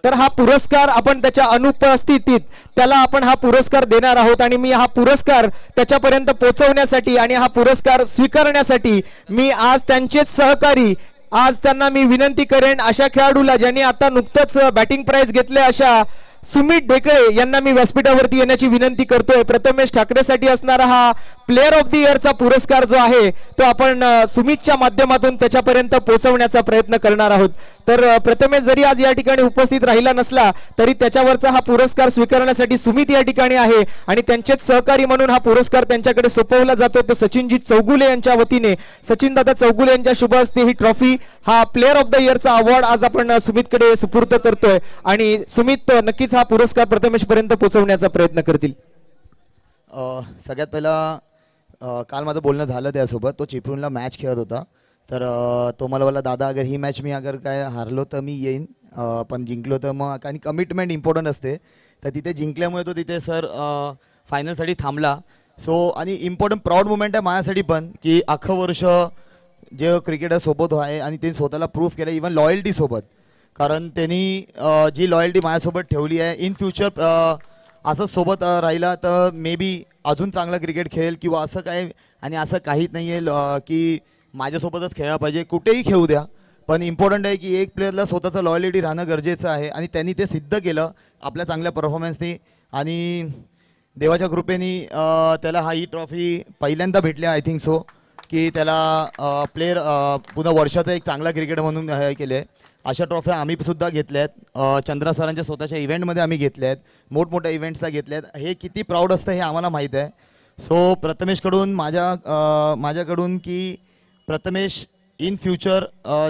तर हा पुरस्कार आपण त्याच्या अनुपस्थितीत त्याला आपण हा पुरस्कार देणार आहोत. आणि मी हा पुरस्कार त्याच्यापर्यंत पोहोचवण्यासाठी आणि हा पुरस्कार स्वीकारण्यासाठी मी आज त्यांचेच सहकारी, आज त्यांना मी विनंती करेन अशा खेळाडूला ज्यांनी आता नुकतंच बॅटिंग प्राइज घेतले अशा सुमित ढेकळे यांना मी व्यासपीठावरती येण्याची विनंती करतोय. प्रथमेश ठाकरेसाठी असणारा हा प्लेअर ऑफ द इयरचा पुरस्कार जो आहे तो आपण सुमितच्या माध्यमातून त्याच्यापर्यंत पोहोचवण्याचा प्रयत्न करणार आहोत. तर प्रथमेश जरी आज या ठिकाणी उपस्थित राहिला नसला तरी त्याच्यावरचा हा पुरस्कार स्वीकारण्यासाठी सुमित या ठिकाणी आहे आणि त्यांचेच सहकारी म्हणून हा पुरस्कार त्यांच्याकडे सोपवला जातोय. तर सचिनजी चौगुले यांच्या वतीने, सचिन दादा चौगुले यांच्या शुभ हस्ते ही ट्रॉफी, हा प्लेअर ऑफ द इयरचा अवॉर्ड आज आपण सुमितकडे सुपूर्द करतोय आणि सुमित नक्कीच हा पुरस्कार प्रथमेश पर्यंत पोहोचवण्याचा प्रयत्न करतील. सगळ्यात पहिला काल माझं बोलणं झालं त्यासोबत. तो चिपळूणला मॅच खेळत होता, तर तो मला बोलला दादा अगर ही मॅच मी अगर काय हारलो तर मी येईन, पण जिंकलो तर मग, आणि कमिटमेंट इम्पॉर्टंट असते. तर तिथे जिंकल्यामुळे तो तिथे सर फायनलसाठी थांबला. सो आणि इम्पॉर्टंट प्राऊड मुमेंट आहे माझ्यासाठी पण की अख्खं वर्ष जे क्रिकेटर सोबत आहे आणि त्यांनी स्वतःला प्रूफ केलं, इवन लॉयल्टीसोबत. कारण त्यांनी जी लॉयल्टी माझ्यासोबत ठेवली आहे, इन फ्युचर असंच सोबत राहिला तर मे बी अजून चांगलं क्रिकेट खेळेल किंवा असं काय. आणि असं काहीच नाही आहे की माझ्यासोबतच खेळायला पाहिजे, कुठेही खेळू द्या, पण इम्पॉर्टंट आहे की एक प्लेअरला स्वतःचं लॉयल्टी राहणं गरजेचं आहे. आणि त्यांनी ते सिद्ध केलं आपल्या चांगल्या परफॉर्मन्सनी आणि देवाच्या कृपेने त्याला ही ट्रॉफी पहिल्यांदा भेटली आय थिंक सो, की त्याला प्लेअर पुन्हा वर्षाचा एक चांगला क्रिकेटर म्हणून हे केले आहे. अशा ट्रॉफ्या आम्ही सुद्धा घेतल्या आहेत, चंद्रा सरांच्या स्वतःच्या इव्हेंटमध्ये आम्ही घेतल्या आहेत, मोठमोठ्या इव्हेंट्सला घेतल्या आहेत. हे किती प्राऊड असतं हे आम्हाला माहीत आहे. सो प्रथमेशकडून माझ्याकडून की प्रथमेश इन फ्युचर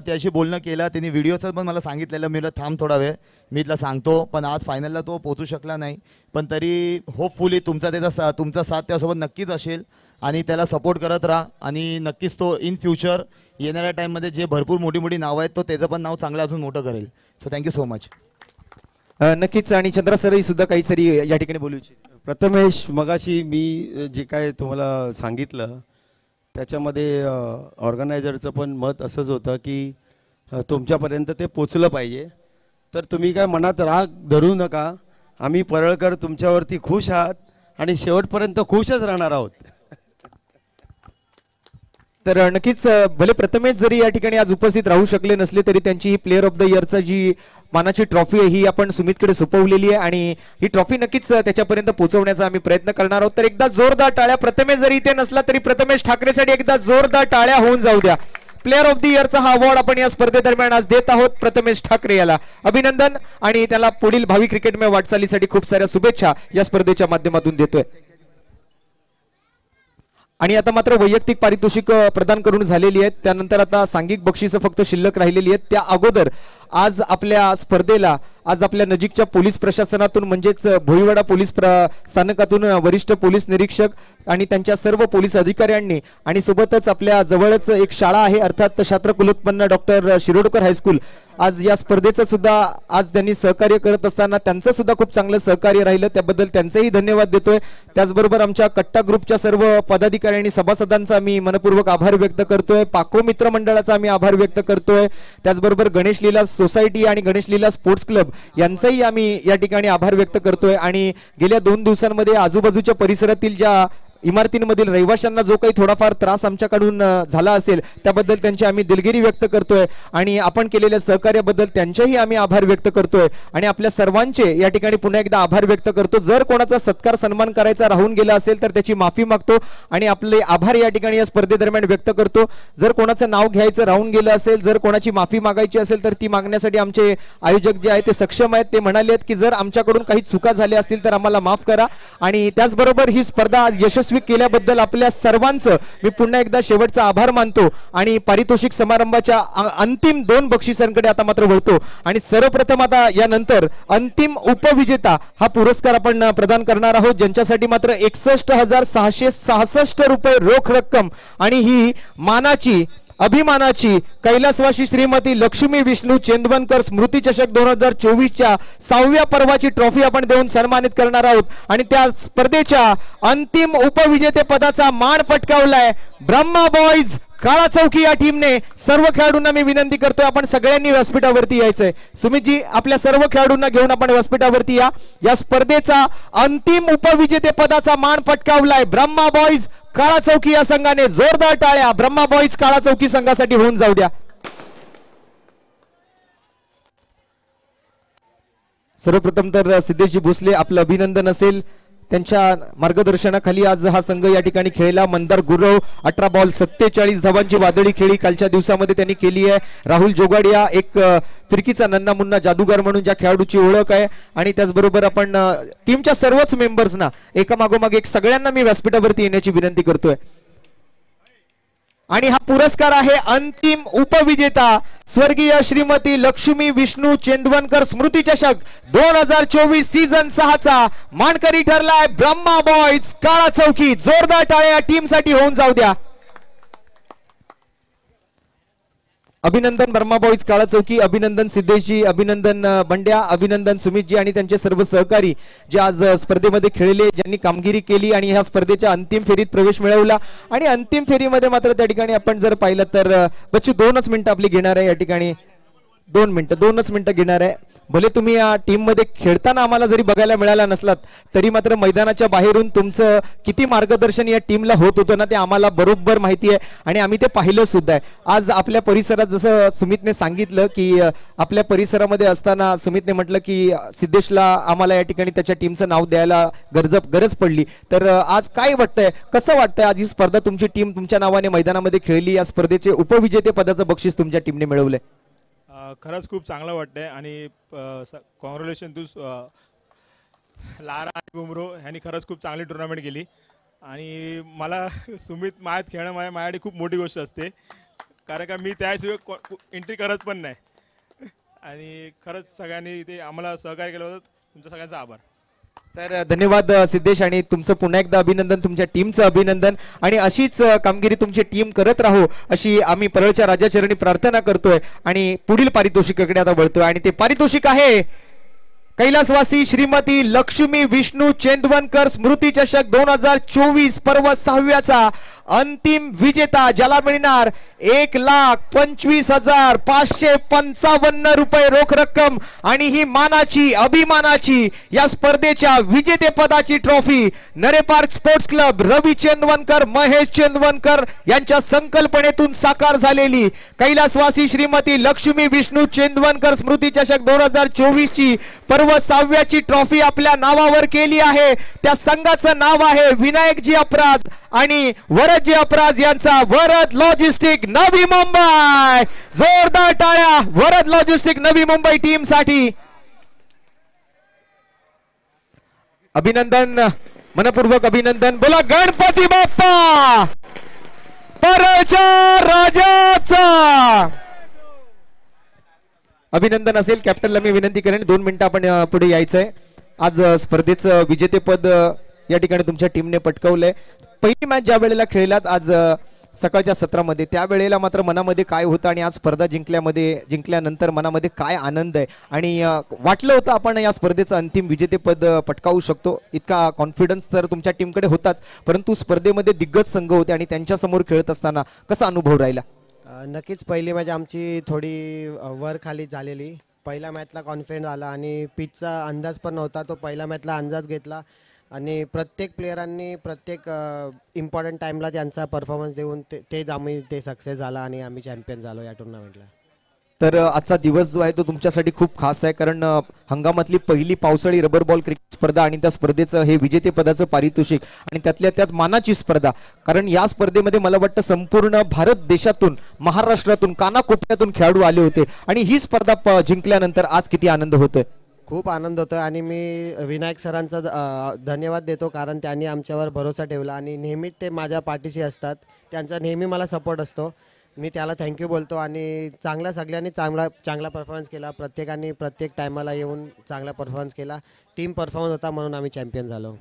त्याशी बोलणं केलं, त्यांनी व्हिडिओचं पण मला सांगितलेलं, मी थांब थोडा वेळ मी तुला सांगतो, पण आज फायनलला तो पोचू शकला नाही. पण तरी होपफुली तुमचा साथ त्यासोबत नक्कीच असेल आणि त्याला सपोर्ट करत राहा आणि नक्कीच तो इन फ्युचर येणाऱ्या टाईममध्ये जे भरपूर मोठी मोठी नावं आहेत तो त्याचं पण नाव चांगलं अजून मोठं करेल. So thank you so much. नक्कीच. आणि चंद्रा सरही सुद्धा काहीतरी या ठिकाणी बोलू इच्छित. प्रथमेश, मगाशी मी जे काय तुम्हाला सांगितलं त्याच्यामध्ये ऑर्गनायझरचं पण मत असंच होतं की तुमच्यापर्यंत ते पोचलं पाहिजे. तर तुम्ही काय मनात राग धरू नका, आम्ही परळकर तुमच्यावरती खुश आहात आणि शेवटपर्यंत खुशच राहणार आहोत. तर नक्कीच भले प्रथमेश जरी या ठिकाणी आज उपस्थित राहू शकले नसले तरी त्यांची ही प्लेअर ऑफ द इयरचा जी मानाची ट्रॉफी आहे ही आपण सुमितकडे सोपवलेली आहे आणि ही ट्रॉफी नक्कीच त्याच्यापर्यंत पोहोचवण्याचा आम्ही प्रयत्न करणार आहोत. तर एकदा जोरदार टाळ्या, प्रथमेश जरी इथे नसला तरी प्रथमेश ठाकरेसाठी एकदा जोरदार टाळ्या होऊन जाऊ द्या. प्लेअर ऑफ द इयरचा हा अवॉर्ड आपण या स्पर्धेदरम्यान आज देत आहोत प्रथमेश ठाकरे याला. अभिनंदन आणि त्याला पुढील भावी क्रिकेटमय वाटचालीसाठी खूप साऱ्या शुभेच्छा या स्पर्धेच्या माध्यमातून देतोय. आणि आता मात्र वैयक्तिक पारितोषिक प्रदान करून झालेली आहेत, त्यानंतर आता सांघिक बक्षिसं फक्त शिल्लक राहिलेली आहेत. त्या अगोदर आज आपल्या स्पर्धेला आज आपल्या नजीकच्या पोलीस प्रशासनातून म्हणजेच भोईवाडा पोलीस स्थानकातून वरिष्ठ पोलीस निरीक्षक आणि त्यांच्या सर्व पोलीस अधिकाऱ्यांनी आणि सोबतच आपल्या जवळच एक शाळा आहे अर्थात छात्र कुलोत्पन्न डॉक्टर शिरोडकर हायस्कूल आज या स्पर्धेचं सुद्धा आज त्यांनी सहकार्य करत असताना त्यांचं सुद्धा खूप चांगलं सहकार्य राहिलं, त्याबद्दल त्यांचेही धन्यवाद देतोय. त्याचबरोबर आमच्या कट्टा ग्रुपच्या सर्व पदाधिकारी आणि सभासदांचा आम्ही मनपूर्वक आभार व्यक्त करतोय. पाको मित्र मंडळाचा आम्ही आभार व्यक्त करतोय. त्याचबरोबर गणेश लीला सोसायटी आणि गणेश लीला स्पोर्ट्स क्लब यांचाही आम्ही या ठिकाणी आभार व्यक्त करतोय. आणि गेल्या 2 दिवसांमध्ये आजूबाजूच्या परिसरातील ज्या इमारतींमधील रहिवाशांना जो काही थोडाफार त्रास आमच्याकडून झाला असेल त्याबद्दल त्यांची आम्ही दिलगिरी व्यक्त करतोय आणि आपण केलेल्या सहकार्याबद्दल त्यांचेही आम्ही आभार व्यक्त करतोय. आणि आपल्या सर्वांचे या ठिकाणी पुन्हा एकदा आभार व्यक्त करतो. जर कोणाचा सत्कार सन्मान करायचा राहून गेला असेल तर त्याची माफी मागतो आणि आपले आभार या ठिकाणी या स्पर्धेदरम्यान व्यक्त करतो. जर कोणाचं नाव घ्यायचं राहून गेलं असेल, जर कोणाची माफी मागायची असेल तर ती मागण्यासाठी आमचे आयोजक जे आहेत ते सक्षम आहेत. ते म्हणाले आहेत की जर आमच्याकडून काही चुका झाल्या असतील तर आम्हाला माफ करा. आणि त्याचबरोबर ही स्पर्धा आज यशस्वी केल्याबद्दल आपल्या सर्वांचं मी पुन्हा एकदा शेवटचा आभार मानतो आणि पारितोषिक समारंभाच्या अंतिम 2 बक्षिसांकडे आता मात्र वळतो. आणि सर्वप्रथम आता यानंतर अंतिम उपविजेता हा पुरस्कार आपण प्रदान करणार आहोत, ज्यांच्यासाठी मात्र 61,666 रुपये रोख रक्कम आणि ही मानाची अभिमानाची कैलासवासी श्रीमती लक्ष्मी विष्णू चेंदवनकर स्मृती चषक 2024च्या 6व्या पर्वाची ट्रॉफी आपण देऊन सन्मानित करणार आहोत. आणि त्या स्पर्धेच्या अंतिम उपविजेते पदाचा मान पटकावलाय ब्रह्मा बॉईज काळा चौकी या टीमने. सर्व खेळाडूंना मी विनंती करतोय आपण सगळ्यांनी व्यासपीठावरती यायचंय. सुमितजी आपल्या सर्व खेळाडूंना घेऊन आपण व्यासपीठावरती या. या स्पर्धेचा अंतिम उपविजेते पदाचा मान पटकावलाय ब्रह्मा बॉईज काळा चौकी या संघाने. जोरदार टाळ्या ब्रह्मा बॉईज काळा चौकी संघासाठी होऊन जाऊ द्या. सर्वप्रथम तर सिद्धेशजी भोसले आपलं अभिनंदन असेल. त्यांच्या मार्गदर्शनाखाली आज हा संघ या ठिकाणी खेळला. मंदार गुरव 18 बॉल 47 धावांची वादळी खेळी कालच्या दिवसामध्ये त्यांनी केली आहे. राहुल जोगाडिया एक फिरकीचा नन्ना मुन्ना जादूगार म्हणून ज्या खेळाडूची ओळख आहे. आणि त्याचबरोबर आपण टीमच्या सर्वच मेंबर्सना एकामागोमाग एक सगळ्यांना मी व्यासपीठावरती येण्याची विनंती करतोय. आणि हा पुरस्कार आहे अंतिम उपविजेता स्वर्गीय श्रीमती लक्ष्मी विष्णू चेंदवनकर स्मृती चषक 2024 सीझन 6चा मानकरी ठरलाय ब्रह्मा बॉईज काळा चौकी. जोरदार टाळ्या टीम साठी होऊन जाऊ द्या. अभिनंदन ब्रह्मा बॉईज काळा चौकी, अभिनंदन सिद्धेशजी, अभिनंदन बंड्या, अभिनंदन सुमितजी आणि त्यांचे सर्व सहकारी जे आज स्पर्धेमध्ये खेळले, ज्यांनी कामगिरी केली आणि ह्या स्पर्धेच्या अंतिम फेरीत प्रवेश मिळवला. आणि अंतिम फेरीमध्ये मात्र त्या ठिकाणी आपण जर पाहिलं तर बच्चू 2च मिनिटं आपली घेणार आहे या ठिकाणी. 2 मिनिटं घेणार आहे. भले तुम्ही या टीम मध्ये खेळताना आम्हाला जरी बघायला मिळाला नसलात तरी मात्र मैदानाच्या बाहेरून तुमचं किती मार्गदर्शन या टीमला होत होतं ना ते आम्हाला बरोबर माहिती आहे आणि आम्ही ते पाहिलं सुद्धा आहे. आज आपल्या परिसरात जसं सुमितने सांगितलं की आपल्या परिसरामध्ये असताना सुमितने म्हटलं की सिद्धेशला आम्हाला या ठिकाणी त्याच्या टीमचं नाव द्यायला गरज पडली. तर आज काय वाटतंय, कसं वाटतंय आज ही स्पर्धा तुमची टीम तुमच्या नावाने मैदानामध्ये खेळली, या स्पर्धेचे उपविजेते पदाचं बक्षीस तुमच्या टीमने मिळवलंय? खरंच खूप चांगलं वाटतंय आणि कॉंग्रॅच्युलेशन टू लारा आणि बुमरो ह्यांनी खरंच खूप चांगली टुर्नामेंट केली. आणि मला सुमित माझ्यात खेळणं माझ्यासाठी खूप मोठी गोष्ट असते, कारण का मी त्याशिवाय एंट्री करत पण नाही. आणि खरंच सगळ्यांनी ते आम्हाला सहकार्य केलं होतं, तुमच्या सगळ्यांचा आभार. तर धन्यवाद सिद्धेश आणि तुमचं पुन्हा एकदा अभिनंदन, तुमच्या टीमचं अभिनंदन. आणि अशीच कामगिरी तुमची टीम करत राहू अशी आम्ही परळच्या राजाचरणी प्रार्थना करतोय. आणि पुढील पारितोषिकाकडे आता वळतोय आणि ते पारितोषिक आहे कैलासवासी श्रीमती लक्ष्मी विष्णू चेंदवनकर स्मृती चषक 2024 पर्व 6व्याचा अंतिम विजेता, ज्याला मिळणार 1,25,555 रुपये रोख रक्कम आणि ही मानाची अभिमानाची या स्पर्धेच्या विजेते पदाची ट्रॉफी नरे पार्क स्पोर्ट्स क्लब रवी चेंदवनकर महेश चेंदवनकर यांच्या संकल्पनेतून साकार झालेली कैलासवासी श्रीमती लक्ष्मी विष्णू चेंदवनकर स्मृती चषक 2024 ची पर्व 6व्याची ट्रॉफी आपल्या नावावर केली आहे. त्या संघाचं नाव आहे विनायकजी अपराध आणि वरदजी अपराध यांचा वरद लॉजिस्टिक नवी मुंबई. जोरदार टाळ्या वरद लॉजिस्टिक नवी मुंबई टीम साठी. अभिनंदन, मनपूर्वक अभिनंदन. बोला गणपती बाप्पा परळच्या राजाचा. अभिनंदन असेल. कॅप्टनला मी विनंती करेन 2 मिनिटं आपण पुढे यायचंय. आज स्पर्धेचं विजेतेपद या ठिकाणी तुमच्या टीमने पटकावलंय. पहिली मॅच ज्या वेळेला खेळलात आज सकाळच्या सत्रामध्ये, त्यावेळेला मात्र मनामध्ये काय होतं आणि आज स्पर्धा जिंकल्यानंतर मनामध्ये काय आनंद आहे आणि वाटलं होतं आपण या स्पर्धेचं अंतिम विजेतेपद पटकावू शकतो, इतका कॉन्फिडन्स तर तुमच्या टीमकडे होताच, परंतु स्पर्धेमध्ये दिग्गज संघ होते आणि त्यांच्यासमोर खेळत असताना कसा अनुभव राहिला? नक्कीच पहिली मॅच आमची थोडी वर खाली झालेली. पहिल्या मॅचला कॉन्फिडन्स आला आणि पिचचा अंदाज पण नव्हता, तो पहिल्या मॅचला अंदाज घेतला आणि प्रत्येक प्लेयरांनी प्रत्येक इम्पॉर्टंट टाईमला त्यांचा परफॉर्मन्स देऊन तेच आम्ही ते सक्सेस झाला आणि आम्ही चॅम्पियन झालो या टुर्नामेंटला. तर आजचा दिवस जो आहे तो तुमच्यासाठी खूप खास आहे, कारण हंगामातली पहिली पावसाळी रबर बॉल क्रिकेट स्पर्धा आणि त्या स्पर्धेचं हे विजेतेपदाचं पारितोषिक आणि त्यातल्या त्यात मानाची स्पर्धा. कारण या स्पर्धेमध्ये मला वाटतं संपूर्ण भारत देशातून, महाराष्ट्रातून, कानाकोपऱ्यातून खेळाडू आले होते आणि ही स्पर्धा जिंकल्यानंतर आज किती आनंद होतोय? खूप आनंद होतो आणि मी विनायक सरांचा धन्यवाद देतो, कारण त्यांनी आमच्यावर भरोसा ठेवला आणि नेहमीच ते माझ्या पाठीशी असतात. त्यांचा नेहमी मला सपोर्ट असतो. मी त्याला थँक्यू बोलतो आणि सगळ्यांनी चांगला परफॉर्मन्स केला. प्रत्येकाने प्रत्येक टायमाला येऊन चांगला परफॉर्मन्स केला. टीम परफॉर्मन्स होता म्हणून आम्ही चॅम्पियन झालो.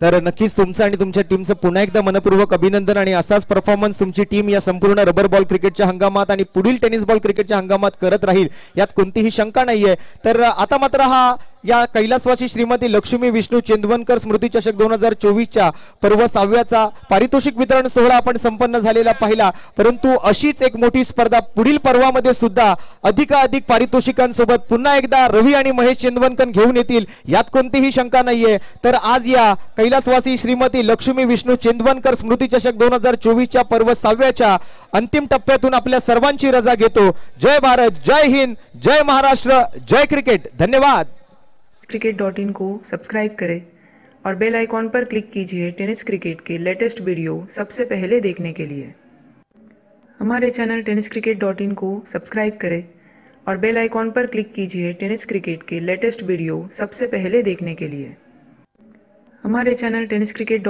तर नक्कीच तुमचं आणि तुमच्या टीमचं पुन्हा एकदा मनपूर्वक अभिनंदन आणि असाच परफॉर्मन्स तुमची टीम या संपूर्ण रबर बॉल क्रिकेटच्या हंगामात आणि पुढील टेनिस बॉल क्रिकेटच्या हंगामात करत राहील, यात कोणतीही शंका नाहीये. तर आता मात्र हा या कैलासवासी श्रीमती लक्ष्मी विष्णू चेंदवनकर स्मृती चषक 2024च्या पर्व 6व्याचा पारितोषिक वितरण सोहळा आपण संपन्न झालेला पाहिला, परंतु अशीच एक मोठी स्पर्धा पुढील पर्वामध्ये सुद्धा अधिकाधिक पारितोषिकांसोबत पुन्हा एकदा रवी आणि महेश चेंदवनकर घेऊन येतील, यात कोणतीही शंका नाहीये. तर आज या कैलासवासी श्रीमती लक्ष्मी विष्णू चेंदवनकर स्मृती चषक 2024च्या पर्व 6व्याच्या अंतिम टप्प्यातून आपल्या सर्वांची रजा घेतो. जय भारत, जय हिंद, जय महाराष्ट्र, जय क्रिकेट. धन्यवाद. cricket.in को सब्सक्राइब करें और बेल आइकॉन पर क्लिक कीजिए टेनिस क्रिकेट के लेटेस्ट वीडियो सबसे पहले देखने के लिए. हमारे चैनल tenniscricket.in को सब्सक्राइब करें और बेल आइकॉन पर क्लिक कीजिए टेनिस क्रिकेट के लेटेस्ट वीडियो सबसे पहले देखने के लिए. हमारे चैनल tenniscricket